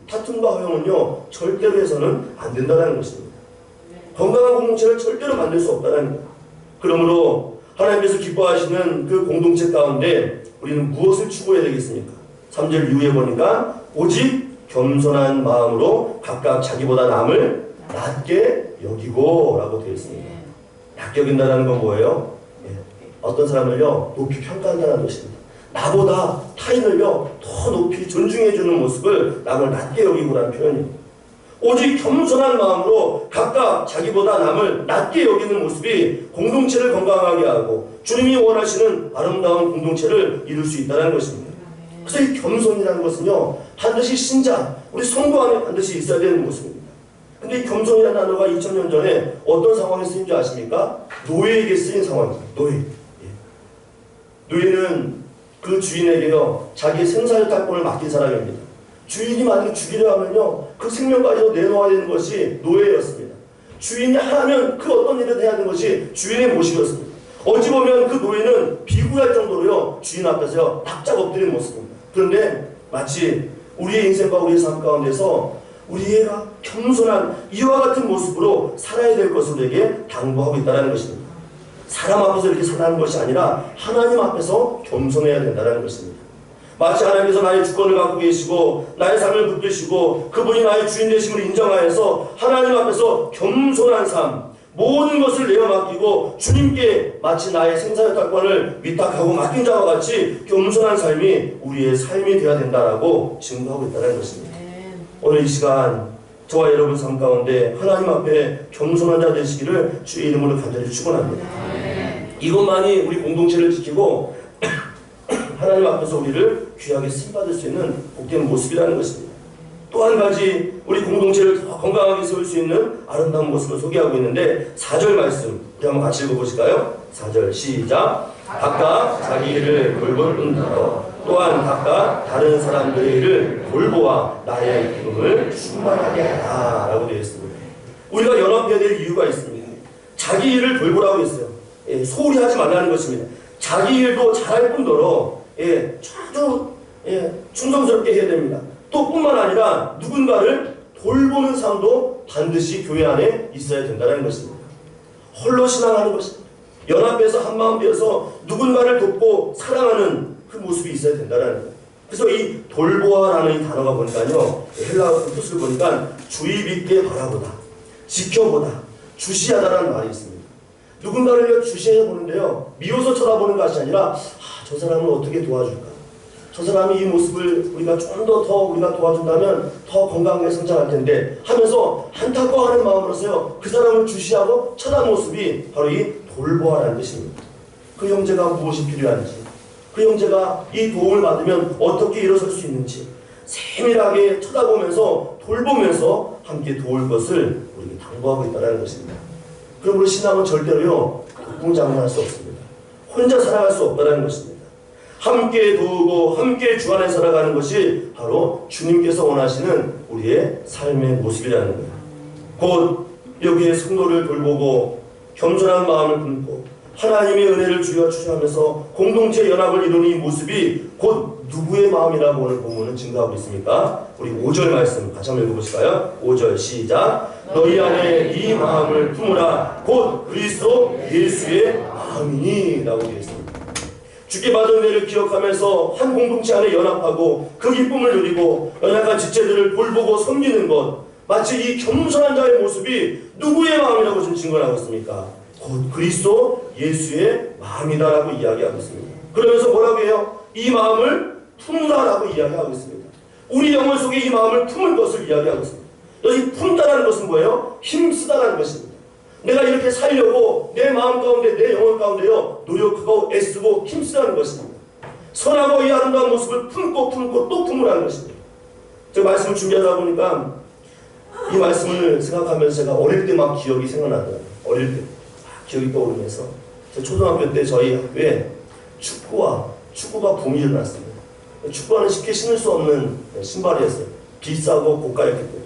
다툼과 허용은요 절대로 해서는 안 된다는 것입니다. 건강한 공동체를 절대로 만들 수 없다는 거예요. 그러므로 하나님께서 기뻐하시는 그 공동체 가운데 우리는 무엇을 추구해야 되겠습니까? 3절 이후에 보니까 오직 겸손한 마음으로 각각 자기보다 남을 낮게 여기고 라고 되어 있습니다. 낮게 여긴다는 건 뭐예요? 어떤 사람을요 높이 평가한다는 것입니다. 나보다 타인을요 더 높이 존중해주는 모습을 남을 낮게 여기고라는 표현입니다. 오직 겸손한 마음으로 각각 자기보다 남을 낮게 여기는 모습이 공동체를 건강하게 하고 주님이 원하시는 아름다운 공동체를 이룰 수 있다는 것입니다. 그래서 이 겸손이라는 것은요 반드시 신자, 우리 성도 안에 반드시 있어야 되는 모습입니다. 근데 이 겸손이라는 단어가 2000년 전에 어떤 상황에 쓰인 줄 아십니까? 노예에게 쓰인 상황입니다. 노예는 그 주인에게요 자기의 생사유탈권을 맡긴 사람입니다. 주인이 만약에 죽이려 하면요 그 생명까지도 내놓아야 되는 것이 노예였습니다. 주인이 하면 그 어떤 일을 해야 하는 것이 주인의 모습이었습니다. 어찌 보면 그 노예는 비굴할 정도로요 주인 앞에서요 납작 엎드린 모습입니다. 그런데 마치 우리의 인생과 우리의 삶 가운데서 우리가 겸손한 이와 같은 모습으로 살아야 될 것을 우리에게 당부하고 있다는 것입니다. 사람 앞에서 이렇게 살아가는 것이 아니라 하나님 앞에서 겸손해야 된다는 것입니다. 마치 하나님께서 나의 주권을 갖고 계시고 나의 삶을 붙드시고 그분이 나의 주인 되심을 인정하여서 하나님 앞에서 겸손한 삶, 모든 것을 내어 맡기고 주님께 마치 나의 생사유탈권을 위탁하고 맡긴 자와 같이 겸손한 삶이 우리의 삶이 되어야 된다라고 증거하고 있다는 것입니다. 오늘 이 시간 저와 여러분 삶 가운데 하나님 앞에 겸손한 자 되시기를 주의 이름으로 간절히 축원합니다. 이것만이 우리 공동체를 지키고 하나님 앞에서 우리를 귀하게 쓰임받을 수 있는 복된 모습이라는 것입니다. 또 한 가지 우리 공동체를 더 건강하게 세울 수 있는 아름다운 모습을 소개하고 있는데 4절 말씀 우리 한번 같이 읽어보실까요? 4절 시작. 각각 자기 일을 돌볼 뿐더러 또한 각각 다른 사람들의 일을 돌보아 나의 기쁨을 충만하게 하라 라고 되어 있습니다. 우리가 연합해야 될 이유가 있습니다. 자기 일을 돌보라고 했어요. 소홀히 하지 말라는 것입니다. 자기 일도 잘할 뿐더러 아주 충성스럽게 해야 됩니다. 또 뿐만 아니라 누군가를 돌보는 삶도 반드시 교회 안에 있어야 된다는 것입니다. 홀로 신앙하는 것입니다. 연합해서 한마음 되어서 누군가를 돕고 사랑하는 그 모습이 있어야 된다는 거예요. 그래서 이 돌보아라는 이 단어가 보니까요, 헬라어 뜻을 보니까 주의 깊게 바라보다, 지켜보다, 주시하다라는 말이 있습니다. 누군가를 주시해 보는데요, 미워서 쳐다보는 것이 아니라 저 사람을 어떻게 도와줄까? 저 사람이 이 모습을 우리가 좀 더 우리가 도와준다면 더 건강하게 성장할 텐데 하면서 안타까워하는 마음으로서요, 그 사람을 주시하고 쳐다보는 모습이 바로 이 돌보아라는 뜻입니다. 그 형제가 무엇이 필요한지, 그 형제가 이 도움을 받으면 어떻게 일어설 수 있는지 세밀하게 쳐다보면서 돌보면서 함께 도울 것을 우리에게 당부하고 있다는 것입니다. 그러므로 신앙은 절대로요, 공장할 수 없습니다. 혼자 살아갈 수 없다는 것입니다. 함께 도우고 함께 주 안에 살아가는 것이 바로 주님께서 원하시는 우리의 삶의 모습이라는 거예요. 곧 여기에 성도를 돌보고 겸손한 마음을 품고 하나님의 은혜를 주여 추구하면서 공동체 연합을 이루는 이 모습이 곧 누구의 마음이라고 오늘 본문은 증거하고 있습니까? 우리 5절 말씀 같이 한번 읽어보실까요? 5절 시작. 너희 안에 이 마음을 품으라 곧 그리스도 예수의 마음이니 라고 되어 있습니다. 주께 받은 은혜를 기억하면서 한 공동체 안에 연합하고 그 기쁨을 누리고 연약한 지체들을 돌보고 섬기는 것, 마치 이 겸손한 자의 모습이 누구의 마음이라고 지금 증거하고 있습니까? 곧 그리스도 예수의 마음이다라고 이야기하고 있습니다. 그러면서 뭐라고 해요? 이 마음을 품다라고 이야기하고 있습니다. 우리 영혼 속에 이 마음을 품을 것을 이야기하고 있습니다. 여기 품다라는 것은 뭐예요? 힘쓰다라는 것입니다. 내가 이렇게 살려고 내 마음 가운데 내 영혼 가운데요 노력하고 애쓰고 힘쓰라는 것입니다. 선하고 이 아름다운 모습을 품고 또 품으라는 것입니다. 제가 말씀을 준비하다 보니까 이 말씀을 생각하면서 제가 어릴 때 막 기억이 생각나더라고요. 어릴 때 기억이 떠오르면서 초등학교 때 저희 학교에 축구가 붐이 일어났습니다. 축구화는 쉽게 신을 수 없는 신발이었어요. 비싸고 고가였기 때문에.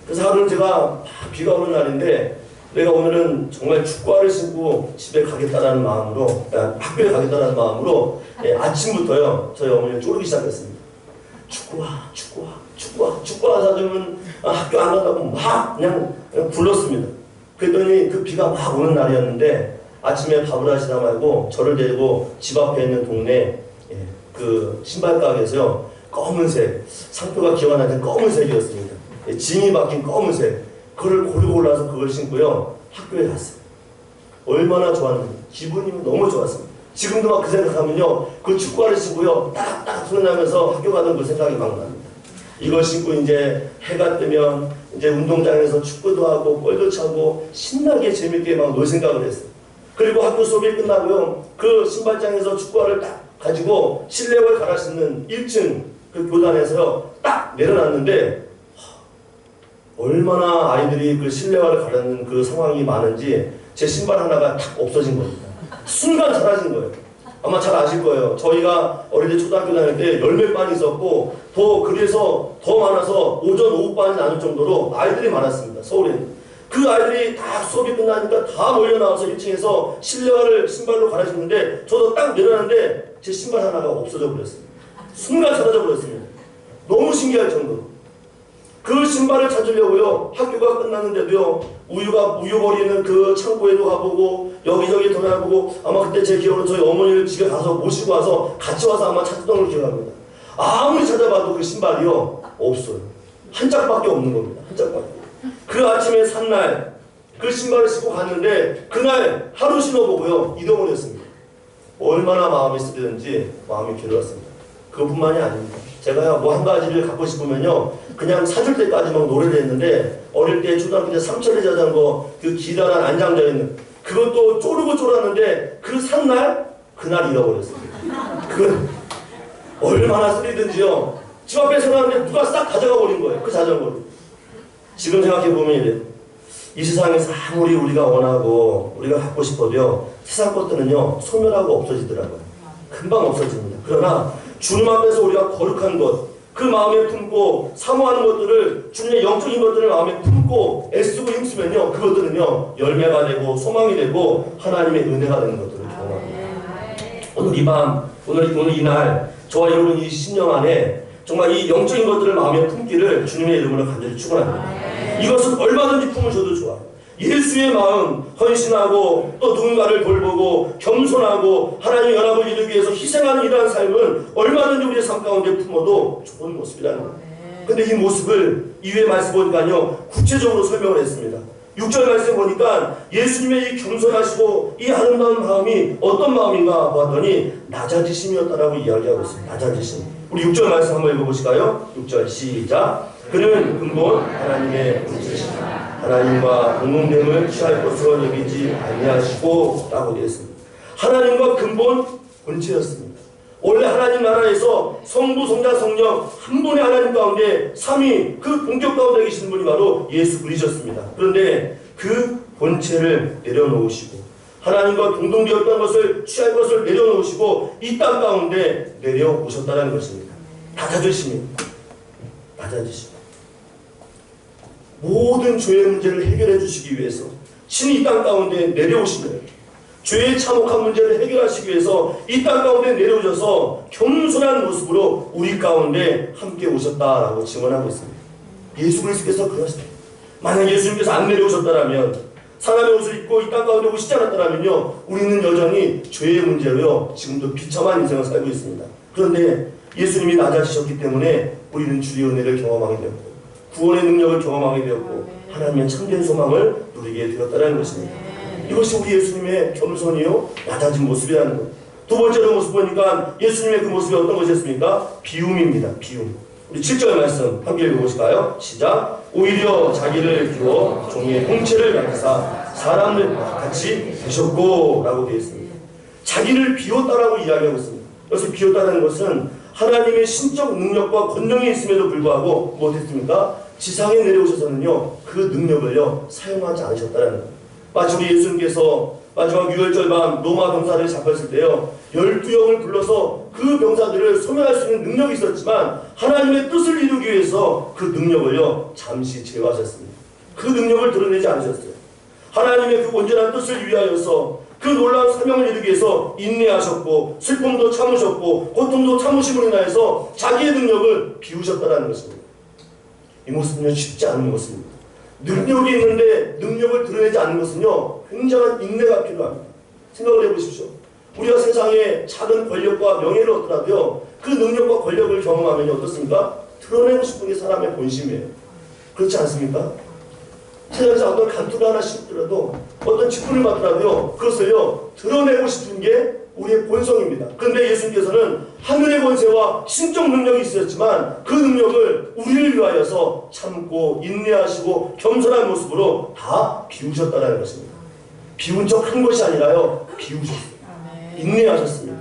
그래서 하루는 제가 비가 오는 날인데 내가 오늘은 정말 축구화를 신고 집에 가겠다라는 마음으로, 학교에 가겠다라는 마음으로 아침부터요 저희 어머니를 쪼르기 시작했습니다. 축구화 사주면 학교 안 간다고 막 그냥 불렀습니다. 그랬더니 그 비가 막 오는 날이었는데 아침에 밥을 하시다 말고 저를 데리고 집 앞에 있는 동네 그 신발 가게에서요 검은색, 상표가 기억 안 나는데 검은색이었습니다. 진이 박힌 검은색, 그걸 고르고 골라서 그걸 신고요 학교에 갔어요. 얼마나 좋았는지 기분이 너무 좋았습니다. 지금도 막 그 생각하면요 그 축구화를 신고요 딱딱 소리 나면서 학교 가던 그 생각이 막 납니다. 이걸 신고 이제 해가 뜨면 이제 운동장에서 축구도 하고 골도 차고 신나게 재밌게 막 놀 생각을 했어요. 그리고 학교 수업이 끝나고요 그 신발장에서 축구화를 딱 가지고 실내화를 갈아 신는 1층 그 교단에서요 딱 내려놨는데 얼마나 아이들이 그 실내화를 가르는 그 상황이 많은지 제 신발 하나가 탁 없어진 겁니다. 순간 사라진 거예요. 아마 잘 아실 거예요. 저희가 어릴 때 초등학교 다닐 때 10몇 반이 있었고 그래서 더 많아서 오전 오후 반이 나눌 정도로 아이들이 많았습니다. 서울에. 그 아이들이 다 수업이 끝나니까 다 몰려 나와서 1층에서 실내화를 신발로 갈아 신는데 저도 딱 내려놨는데 제 신발 하나가 없어져 버렸습니다. 순간 사라져 버렸습니다. 너무 신기할 정도로. 그 신발을 찾으려고요 학교가 끝났는데도요 우유 버리는 그 창고에도 가보고 여기저기 돌아보고 아마 그때 제 기억으로 저희 어머니를 집에 가서 모시고 와서 같이 와서 아마 찾던 걸 기억합니다. 아무리 찾아봐도 그 신발이요 없어요. 한 짝밖에 없는 겁니다. 한 짝밖에. 그 아침에 산날 그 신발을 신고 갔는데 그날 하루 신어보고요 이동을 했습니다. 얼마나 마음이 쓰리는지 마음이 괴로웠습니다. 그것뿐만이 아닙니다. 제가요 뭐 한 가지를 갖고 싶으면요 그냥 사줄 때까지 막 노래를 했는데 어릴 때 초등학교 때 삼천리 자전거 그 기다란 안장져 있는 그것도 쪼르고 쫄았는데 그 산날 그날 잃어버렸습니다. 그 얼마나 쓰리든지요 집 앞에 세워놨는데 누가 싹 가져가 버린 거예요 그 자전거를. 지금 생각해보면 이래요. 이 세상에서 아무리 우리가 원하고 우리가 갖고 싶어도요, 세상 것들은요 소멸하고 없어지더라고요. 금방 없어집니다. 그러나 주님 앞에서 우리가 거룩한 것, 그 마음에 품고 사모하는 것들을, 주님의 영적인 것들을 마음에 품고 애쓰고 힘쓰면요, 그것들은요 열매가 되고 소망이 되고 하나님의 은혜가 되는 것들을 경험합니다. 오늘 이 밤, 오늘 이날 저와 여러분 이 신령 안에 정말 이 영적인 것들을 마음에 품기를 주님의 이름으로 간절히 축원합니다. 이것은 얼마든지 품으셔도 좋아요. 예수의 마음, 헌신하고 또 누군가를 돌보고 겸손하고 하나님의 연합을 이루기 위해서 희생하는 이러한 삶은 얼마든지 우리의 삶 가운데 품어도 좋은 모습이라는 거예요. 근데 이 모습을 이후의 말씀 보니까요 구체적으로 설명을 했습니다. 6절 말씀 보니까 예수님의 이 겸손하시고 이 아름다운 마음이 어떤 마음인가 보았더니 낮아지심이었다라고 이야기하고 있습니다. 낮아지심. 우리 6절 말씀 한번 읽어보실까요? 6절 시작. 그는 근본 하나님의 본체시다. 하나님과 동등됨을 취할 것으로 여기지 아니하시고 라고 되어 있습니다. 하나님과 근본 본체였습니다. 원래 하나님 나라에서 성부, 성자, 성령 한 분의 하나님 가운데 삼위 그 본격 가운데 계신 분이 바로 예수 그리스도였습니다. 그런데 그 본체를 내려놓으시고 하나님과 동등되었던 것을 취할 것을 내려놓으시고 이 땅 가운데 내려오셨다는 것입니다. 낮아지십니다. 낮아지십니다. 모든 죄의 문제를 해결해 주시기 위해서 신이 이 땅 가운데 내려오신 거예요. 죄의 참혹한 문제를 해결하시기 위해서 이 땅 가운데 내려오셔서 겸손한 모습으로 우리 가운데 함께 오셨다라고 증언하고 있습니다. 예수 그리스도께서 그러십니다. 만약 예수님께서 안 내려오셨다면, 사람의 옷을 입고 이 땅 가운데 오시지 않았다면요, 우리는 여전히 죄의 문제로요 지금도 비참한 인생을 살고 있습니다. 그런데 예수님이 낮아지셨기 때문에 우리는 주의 은혜를 경험하게 되었고 구원의 능력을 경험하게 되었고 하나님의 참된 소망을 누리게 되었다는 것입니다. 이것이 우리 예수님의 겸손이요 낮아진 모습이라는 것. 두 번째로 모습 보니까 예수님의 그 모습이 어떤 것이었습니까? 비움입니다. 비움. 우리 7절 말씀 함께 읽어보실까요? 시작. 오히려 자기를 비워 종의 홍채를 가지사 사람들 같이 되셨고 라고 되어 있습니다. 자기를 비웠다라고 이야기하고 있습니다. 그래서 비웠다는 것은 하나님의 신적 능력과 권능이 있음에도 불구하고 못했습니까? 지상에 내려오셔서는요 그 능력을요 사용하지 않으셨다는 거예요. 마치 우리 예수님께서 마지막 유월절 밤 로마 병사들을 잡혔을 때요 12영을 불러서 그 병사들을 소멸할 수 있는 능력이 있었지만 하나님의 뜻을 이루기 위해서 그 능력을요 잠시 제어하셨습니다. 그 능력을 드러내지 않으셨어요. 하나님의 그 온전한 뜻을 위하여서 그 놀라운 사명을 이루기 위해서 인내하셨고 슬픔도 참으셨고 고통도 참으심으로 인하여서 자기의 능력을 비우셨다는 것입니다. 이 모습은요 쉽지 않은 모습입니다. 능력이 있는데 능력을 드러내지 않는 것은요 굉장한 인내가 필요합니다. 생각을 해보십시오. 우리가 세상에 작은 권력과 명예를 얻더라도요 그 능력과 권력을 경험하면 어떻습니까? 드러내고 싶은 게 사람의 본심이에요. 그렇지 않습니까? 세상에서 어떤 간투를 하나 씹더라도 어떤 직분을 받더라도요 그것을요 드러내고 싶은 게 우리의 본성입니다. 그런데 예수님께서는 하늘의 권세와 신적 능력이 있었지만 그 능력을 우리를 위하여서 참고 인내하시고 겸손한 모습으로 다 비우셨다는 것입니다. 비운 척 한 것이 아니라요 비우셨어요. 인내하셨습니다.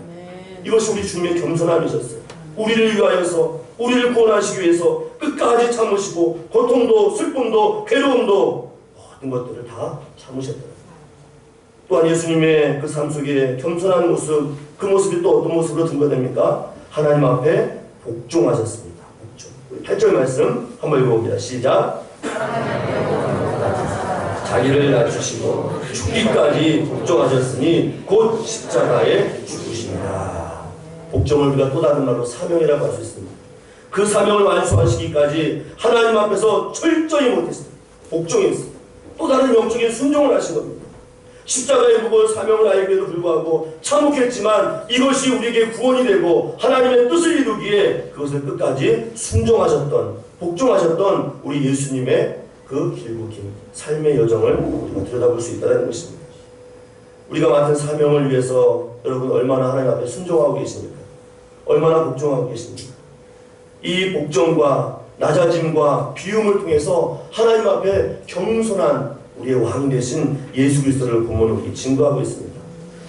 이것이 우리 주님의 겸손함이셨어요. 우리를 위하여서 우리를 구원하시기 위해서 끝까지 참으시고 고통도 슬픔도 괴로움도 모든 것들을 다 참으셨다. 또한 예수님의 그 삶 속에 겸손한 모습, 그 모습이 또 어떤 모습으로 증거됩니까? 하나님 앞에 복종하셨습니다. 복종. 8절 말씀 한번 읽어봅니다. 시작. 자기를 낮추시고 죽기까지 복종하셨으니 곧 십자가에 죽으십니다. 복종을 우리가 또 다른 말로 사명이라고 할 수 있습니다. 그 사명을 완수하시기까지 하나님 앞에서 철저히 못했습니다. 복종했습니다. 또 다른 영적인 순종을 하신 겁니다. 십자가의 무거운 사명을 알기에도 불구하고 참혹했지만 이것이 우리에게 구원이 되고 하나님의 뜻을 이루기에 그것을 끝까지 순종하셨던 복종하셨던 우리 예수님의 그 길고 긴 삶의 여정을 우리가 들여다볼 수 있다는 것입니다. 우리가 맡은 사명을 위해서 여러분 얼마나 하나님 앞에 순종하고 계십니까? 얼마나 복종하고 계십니까? 이 복종과 낮아짐과 비움을 통해서 하나님 앞에 겸손한 우리의 왕이 되신 예수 그리스도를 공헌하기 증거하고 있습니다.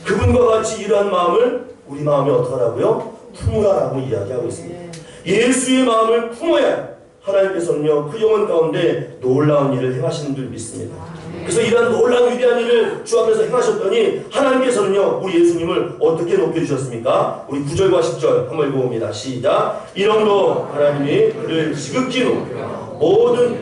그분과 같이 이러한 마음을 우리 마음에 어떻게 하라고요? 품으라라고 이야기하고 있습니다. 예수의 마음을 품어야 하나님께서는요 그 영혼 가운데 놀라운 일을 행하시는 줄 믿습니다. 그래서 이러한 놀라운 위대한 일을 주 앞에서 행하셨더니 하나님께서는요 우리 예수님을 어떻게 높여주셨습니까? 우리 9절과 10절 한번 읽어봅니다. 시작. 이러므로 하나님이 그를 지극히 높여 모든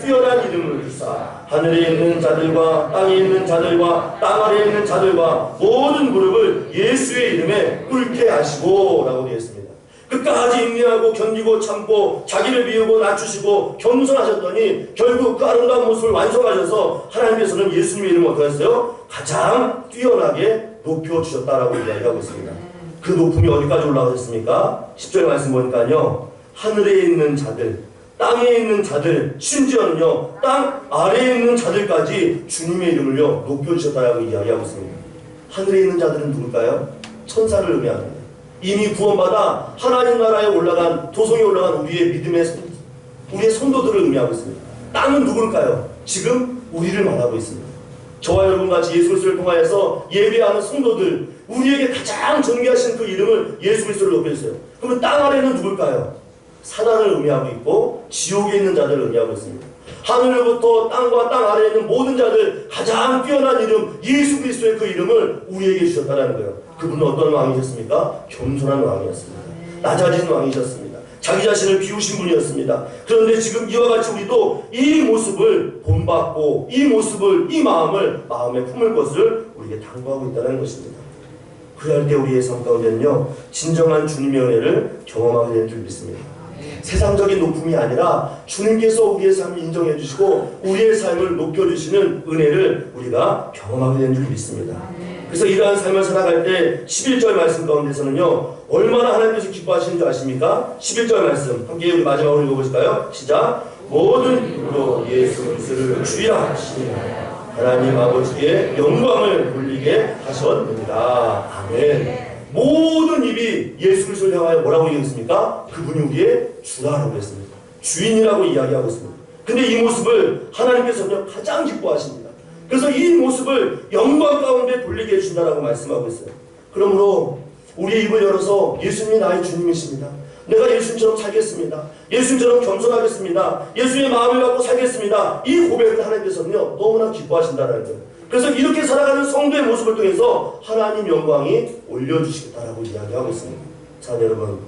뛰어난 이름을 주사 하늘에 있는 자들과 땅에 있는 자들과 땅 아래에 있는 자들과 모든 무릎을 예수의 이름에 꿇게 하시고 라고 되어 있습니다. 끝까지 인내하고 견디고 참고 자기를 비우고 낮추시고 겸손하셨더니 결국 그 아름다운 모습을 완성하셔서 하나님께서는 예수님의 이름을 어떻게 했어요? 가장 뛰어나게 높여주셨다라고 이야기하고 있습니다. 그 높음이 어디까지 올라가셨습니까? 10절 말씀 보니까요 하늘에 있는 자들, 땅에 있는 자들, 심지어는요 땅 아래에 있는 자들까지 주님의 이름을요 높여주셨다라고 이야기하고 있습니다. 하늘에 있는 자들은 누굴까요? 천사를 의미합니다. 이미 구원받아 하나님 나라에 올라간 도성에 올라간 우리의 우리의 성도들을 의미하고 있습니다. 땅은 누굴까요? 지금 우리를 말하고 있습니다. 저와 여러분같이 예수 그리스도를 통하여서 예배하는 성도들, 우리에게 가장 존귀하신 그 이름을 예수 그리스도를 높여주세요. 그러면 땅 아래는 누굴까요? 사단을 의미하고 있고 지옥에 있는 자들을 의미하고 있습니다. 하늘로부터 땅과 땅 아래에 있는 모든 자들 가장 뛰어난 이름 예수 그리스도의 그 이름을 우리에게 주셨다는 거예요. 그분은 어떤 왕이셨습니까? 겸손한 왕이었습니다. 낮아진 왕이셨습니다. 자기 자신을 비우신 분이었습니다. 그런데 지금 이와 같이 우리도 이 모습을 본받고 이 모습을 이 마음을 마음에 품을 것을 우리에게 당부하고 있다는 것입니다. 그럴 때 우리의 삶 가운데는요 진정한 주님의 은혜를 경험하게 될 줄 믿습니다. 세상적인 높음이 아니라 주님께서 우리의 삶을 인정해 주시고 우리의 삶을 높여주시는 은혜를 우리가 경험하게 된 줄 믿습니다. 그래서 이러한 삶을 살아갈 때 11절 말씀 가운데서는요 얼마나 하나님께서 기뻐하시는 줄 아십니까? 11절 말씀 함께 우리 마지막으로 읽어보실까요? 시작. 모든 입으로 예수 그리스도를 주야 하시니 하나님 아버지께 영광을 돌리게 하셨느니라. 아멘. 모든 입이 예수 그리스도를 향하여 뭐라고 얘기했습니까? 그분이 우리의 주라고 했습니다. 주인이라고 이야기하고 있습니다. 근데 이 모습을 하나님께서는 가장 기뻐하십니다. 그래서 이 모습을 영광 가운데 돌리게 해준다라고 말씀하고 있어요. 그러므로 우리의 입을 열어서 예수님이 나의 주님이십니다. 내가 예수님처럼 살겠습니다. 예수님처럼 겸손하겠습니다. 예수님의 마음을 갖고 살겠습니다. 이 고백을 하나님께서는요 너무나 기뻐하신다는 거예요. 그래서 이렇게 살아가는 성도의 모습을 통해서 하나님 영광이 올려주시겠다라고 이야기하고 있습니다. 자 여러분,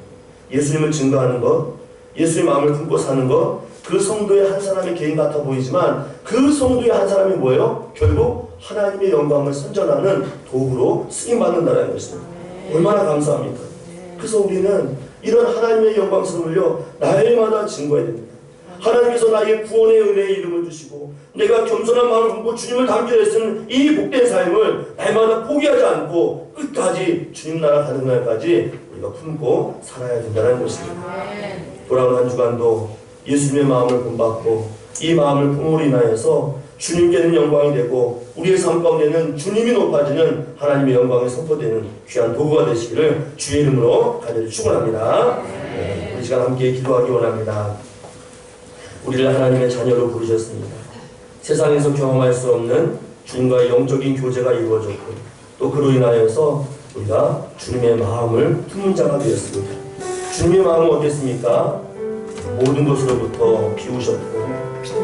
예수님을 증거하는 것, 예수의 마음을 품고 사는 것, 그 성도의 한 사람의 개인 같아 보이지만 그 성도의 한 사람이 뭐예요? 결국 하나님의 영광을 선전하는 도구로 쓰임받는다는 것입니다. 얼마나 감사합니까? 그래서 우리는 이런 하나님의 영광스러움을요 날마다 증거해야 됩니다. 하나님께서 나에게 구원의 은혜의 이름을 주시고 내가 겸손한 마음을 품고 주님을 닮게 했은 이 복된 삶을 날마다 포기하지 않고 끝까지 주님 나라 가는 날까지 우리가 품고 살아야 된다는 것입니다. 돌아온 한 주간도 예수님의 마음을 본받고 이 마음을 품음으로 인하여서 주님께는 영광이 되고 우리의 삶 가운데는 주님이 높아지는 하나님의 영광이 선포되는 귀한 도구가 되시기를 주의 이름으로 간절히 축원합니다. 우리 시간 함께 기도하기 원합니다. 우리를 하나님의 자녀로 부르셨습니다. 세상에서 경험할 수 없는 주님과의 영적인 교제가 이루어졌고 또 그로 인하여서 우리가 주님의 마음을 품은 자가 되었습니다. 주님의 마음은 어땠습니까? 모든 것으로부터 비우셨고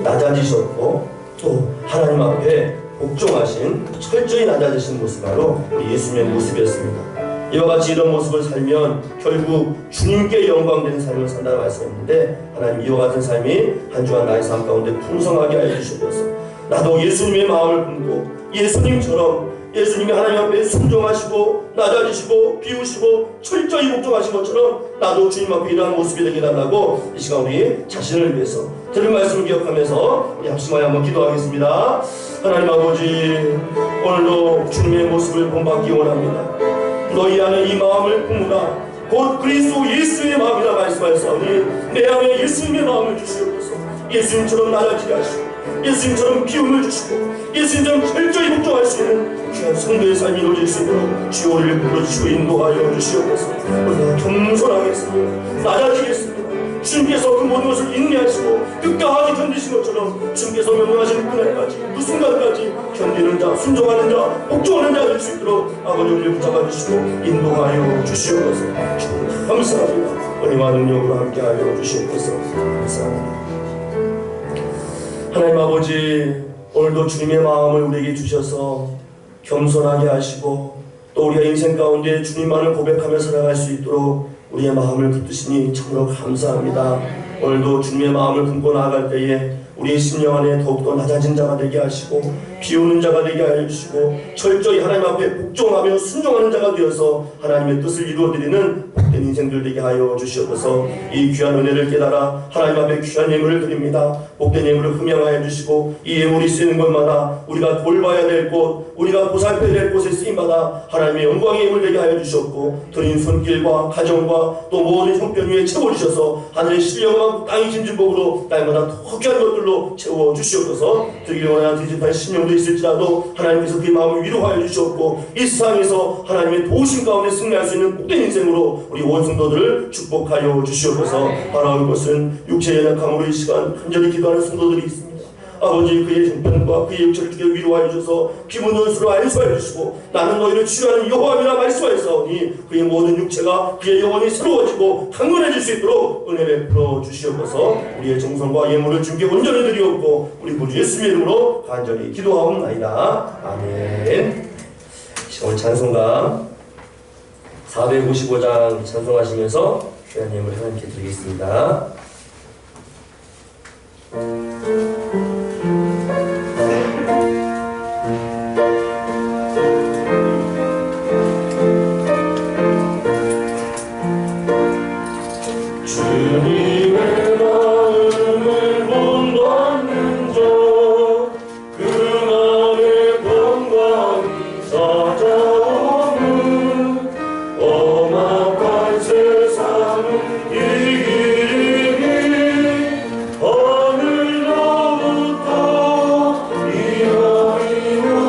낮아지셨고 또 하나님 앞에 복종하신 철저히 낮아지신 모습 바로 우리 예수님의 모습이었습니다. 이와 같이 이런 모습을 살면 결국 주님께 영광되는 삶을 산다고 말씀했는데 하나님 이와 같은 삶이 한 주간 나의 삶 가운데 풍성하게 하여 주셔서 나도 예수님의 마음을 품고 예수님처럼 예수님이 하나님 앞에 순종하시고 낮아지시고 비우시고 철저히 복종하신 것처럼 나도 주님 앞에 이러한 모습이 되게 달라고 이 시간 우리 자신을 위해서 들은 말씀을 기억하면서 합심하여 한번 기도하겠습니다. 하나님 아버지, 오늘도 주님의 모습을 본받기 원합니다. 너희 안에 이 마음을 품으라 곧 그리스도 예수의 마음이라 말씀하셨사오니 내 안에 예수님의 마음을 주시옵소서. 예수님처럼 낮아지게 하시고 예수님처럼 비움을 주시고 예수님처럼 철저히 복종할 수 있는 귀한 성도의 삶이 이루어질 수 있도록 주여 우리를 불러주시고 인도하여 주시옵소서. 우리가 겸손하겠습니다. 낮아지겠습니다. 주님께서 그 모든 것을 인내하시고 끝까지 견디신 것처럼 주님께서 명령하시는 그날까지 그 순간까지 견디는 자, 순종하는 자, 복종하는 자 될 수 있도록 아버지 우리를 붙잡아 주시고 인도하여 주시옵소서. 감사합니다. 은혜와 능력으로 함께하여 주시옵소서. 감사합니다. 하나님 아버지, 오늘도 주님의 마음을 우리에게 주셔서 겸손하게 하시고 또 우리가 인생 가운데 주님만을 고백하며 살아갈 수 있도록 우리의 마음을 붙드시니 참으로 감사합니다. 오늘도 주님의 마음을 품고 나아갈 때에 우리의 심령 안에 더욱더 낮아진 자가 되게 하시고 비우는 자가 되게 하여 주시고 철저히 하나님 앞에 복종하며 순종하는 자가 되어서 하나님의 뜻을 이루어드리는 복된 인생들 되게 하여 주시옵소서. 이 귀한 은혜를 깨달아 하나님 앞에 귀한 예물을 드립니다. 복된 예물을 흠양하여 주시고 이 예물이 쓰이는 곳마다 우리가 돌봐야 될 곳, 우리가 보살펴야 될 곳에 쓰임마다 하나님의 영광의 예물 되게 하여 주셨고 드린 손길과 가정과 또 모든 형편 위에 채워주셔서 하늘의 신령한 땅의 진주복으로 날마다 더 귀한 것들로 채워주시옵소서. 드리기 원하는 뒤집한 심령도 있을지라도 하나님께서 그의 마음을 위로하여 주셨고 이 세상에서 하나님의 도우심 가운데 승리할 수 있는 복된 인생으로 우리 온 성도들을 축복하여 주시옵소서. 바라올 것은 육체의 연약함으로 이 시간 간절히 기도하는 성도들이 있습니다. 아버지 그의 형편과 그의 육체를 주께 위로하여 주셔서 기분 연수로 안수하여 주시고 나는 너희를 치유하는 여호와이라 말씀하였사오니 그의 모든 육체가 그의 영혼이 새로워지고 강건해질 수 있도록 은혜 베풀어 주시옵소서. 우리의 정성과 예물을 주께 온전히 드리옵고 우리 구주 예수님의 이름으로 간절히 기도하옵나이다. 아멘. 오늘 찬송가 455장 찬송하시면서 귀한 예물 하나님께 드리겠습니다. 주님의 마음을 본받는 자 그 맘에 평강이 찾아오는 엄악한 세상을 이기리 하늘로부터 이하이오라.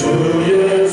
주님의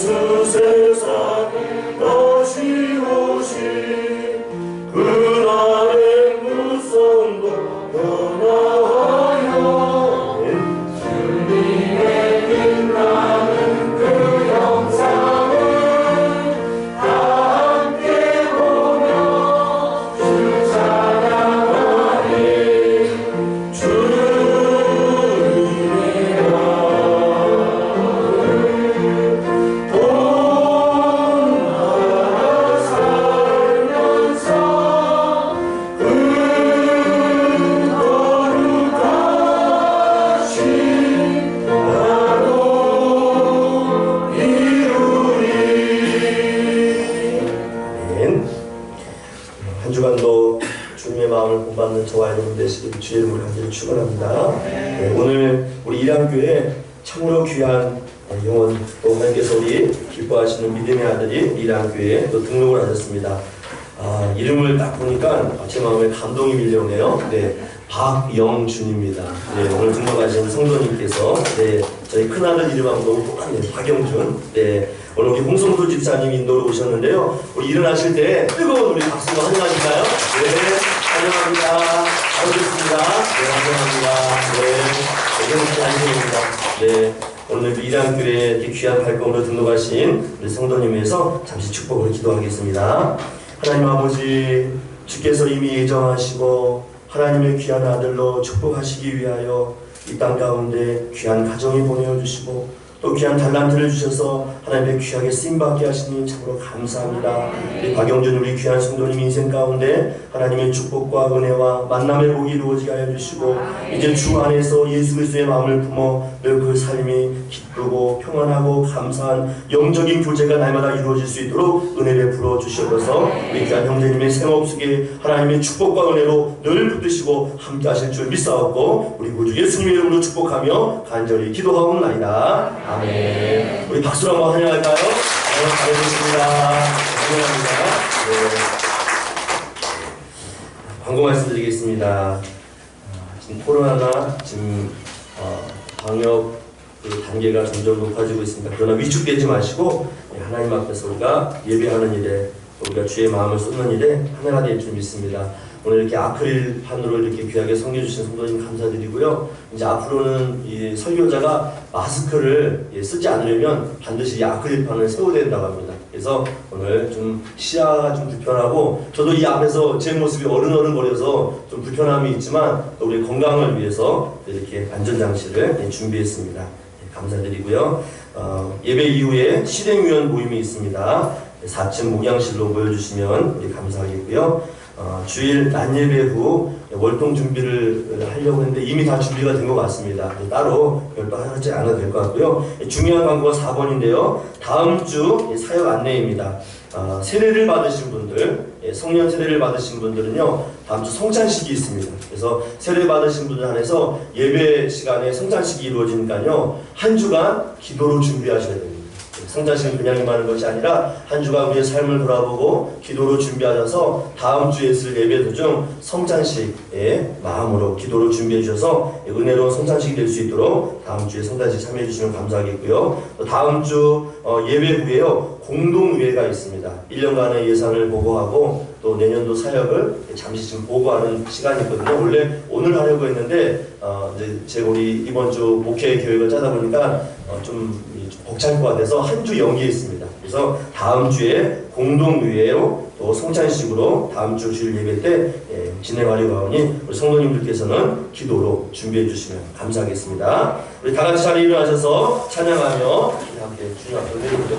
한 주간도 주님의 마음을 본받는 저와 여러분 되시길 주의 이름으로 간절히 축원합니다. 네, 오늘 우리 이랑교회 참으로 귀한 영혼 또 하나님께서 우리 기뻐하시는 믿음의 아들이 이랑교회에 또 등록을 하셨습니다. 이름을 딱 보니까 제 마음에 감동이 밀려오네요. 네, 박영준입니다. 네, 오늘 등록하신 성도님께서 네, 저희 큰아들 이름하고 너무 똑같네요. 박영준. 네, 오늘 우리 홍성도 집사님 인도로 오셨는데요. 우리 일어나실 때 뜨거운 우리 박수로 환영하실까요? 네, 환영합니다. 반갑습니다. 네, 환영합니다. 네, 네, 오늘 이랑교회에 이렇게 귀한 발걸음으로 등록하신 우리 성도님 위해서 잠시 축복을 기도하겠습니다. 하나님 아버지, 주께서 이미 예정하시고 하나님의 귀한 아들로 축복하시기 위하여 이 땅 가운데 귀한 가정이 보내어주시고 또 귀한 달란트를 주셔서 하나님의 귀하게 쓰임받게 하시니 참으로 감사합니다. 우리 박영준 우리 귀한 성도님 인생 가운데 하나님의 축복과 은혜와 만남의 복이 이루어지게 하여 주시고 이제 주 안에서 예수 그리스도의 마음을 품어 늘 그 삶이 기쁘고 평안하고 감사한 영적인 교제가 날마다 이루어질 수 있도록 은혜 베풀어 주시옵소서. 우리 귀한 형제님의 생업 속에 하나님의 축복과 은혜로 늘 붙드시고 함께 하실 줄 믿사옵고 우리 구주 예수님의 이름으로 축복하며 간절히 기도하옵나이다. 아멘. 우리 박수로 한번 환영할까요? 잘해주십니다. 환영합니다. 네. 광고 말씀드리겠습니다. 지금 코로나가 지금 방역 그 단계가 점점 높아지고 있습니다. 그러나 위축되지 마시고 하나님 앞에서 우리가 예배하는 일에 우리가 주의 마음을 쏟는 일에 하나가 될 줄 믿습니다. 오늘 이렇게 아크릴판으로 이렇게 귀하게 섬겨주신 성도님 감사드리고요. 이제 앞으로는 이 설교자가 마스크를 쓰지 않으려면 반드시 이 아크릴판을 세워야 된다고 합니다. 그래서 오늘 좀 시야가 좀 불편하고 저도 이 앞에서 제 모습이 어른어른거려서 좀 불편함이 있지만 또 우리 건강을 위해서 이렇게 안전장치를 준비했습니다. 감사드리고요. 예배 이후에 실행위원 모임이 있습니다. 4층 목양실로 모여주시면 우리 감사하겠고요. 주일 낮 예배 후 월동 준비를 하려고 했는데 이미 다 준비가 된 것 같습니다. 따로 별도 하지 않아도 될 것 같고요. 중요한 광고가 4번인데요. 다음 주 사역 안내입니다. 세례를 받으신 분들, 성령 세례를 받으신 분들은요, 다음 주 성찬식이 있습니다. 그래서 세례 받으신 분들 안에서 예배 시간에 성찬식이 이루어지니까요, 한 주간 기도로 준비하셔야 됩니다. 성찬식은 그냥 임하는 것이 아니라 한 주간 우리의 삶을 돌아보고 기도로 준비하셔서 다음 주에 있을 예배 도중 성찬식의 마음으로 기도로 준비해 주셔서 은혜로운 성찬식이 될 수 있도록 다음 주에 성찬식 참여해 주시면 감사하겠고요. 다음 주 예배 후에요, 공동의회가 있습니다. 1년간의 예산을 보고하고 또 내년도 사역을 잠시 좀 보고하는 시간이 있거든요. 원래 오늘 하려고 했는데 이제 제가 우리 이번 주 목회 계획을 짜다 보니까 좀 벅찰 것 같아서 한 주 연기했습니다. 그래서 다음 주에 공동의회로 또 성찬식으로 다음 주 주일 예배 때 진행하려고 하니 우리 성도님들께서는 기도로 준비해 주시면 감사하겠습니다. 우리 다 같이 자리에 일어나셔서 찬양하며 함께 주님 앞에 내려보죠.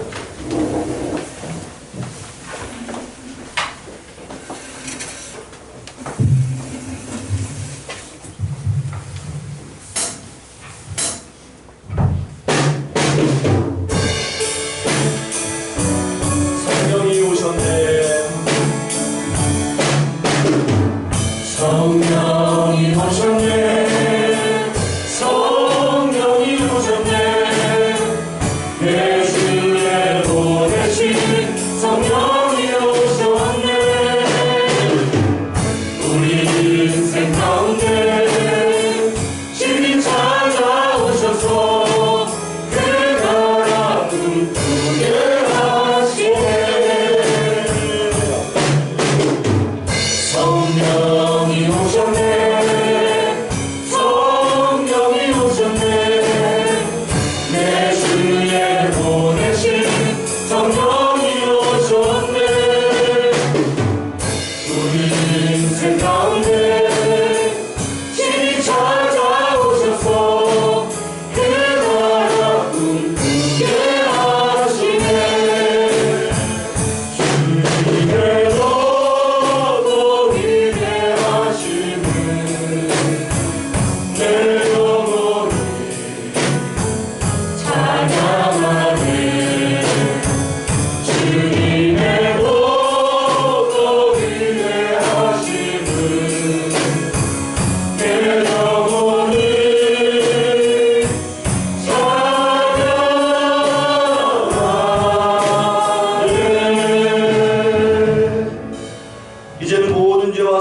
성령이 오셨네. 성령이 오셨네. 예수의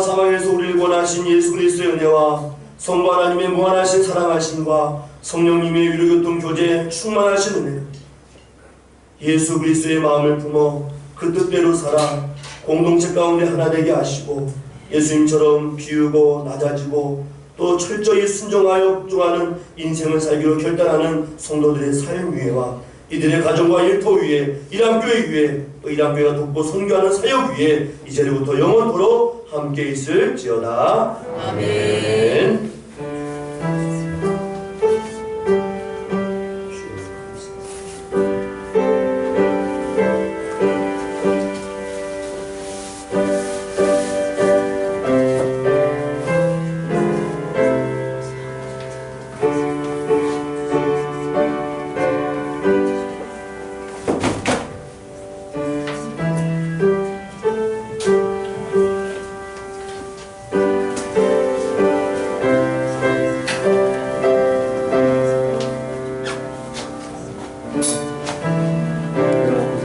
사망에서 우리를 구원하신 예수 그리스도의 은혜와 성부 하나님의 무한하신 사랑하심과 성령님의 위로교통 교제에 충만하신 은혜, 예수 그리스도의 마음을 품어 그 뜻대로 살아 공동체 가운데 하나 되게 하시고 예수님처럼 비우고 낮아지고 또 철저히 순종하여 복종하는 인생을 살기로 결단하는 성도들의 삶 위에와 이들의 가정과 일터 위에 일함교회 위에 또 일함교회가 돕고 선교하는 사역 위에 이제부터 영원토록 함께 있을지어다. 아멘.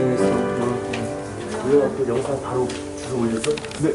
고생했어. 왜 그 영상 바로 주소 올렸어? 네.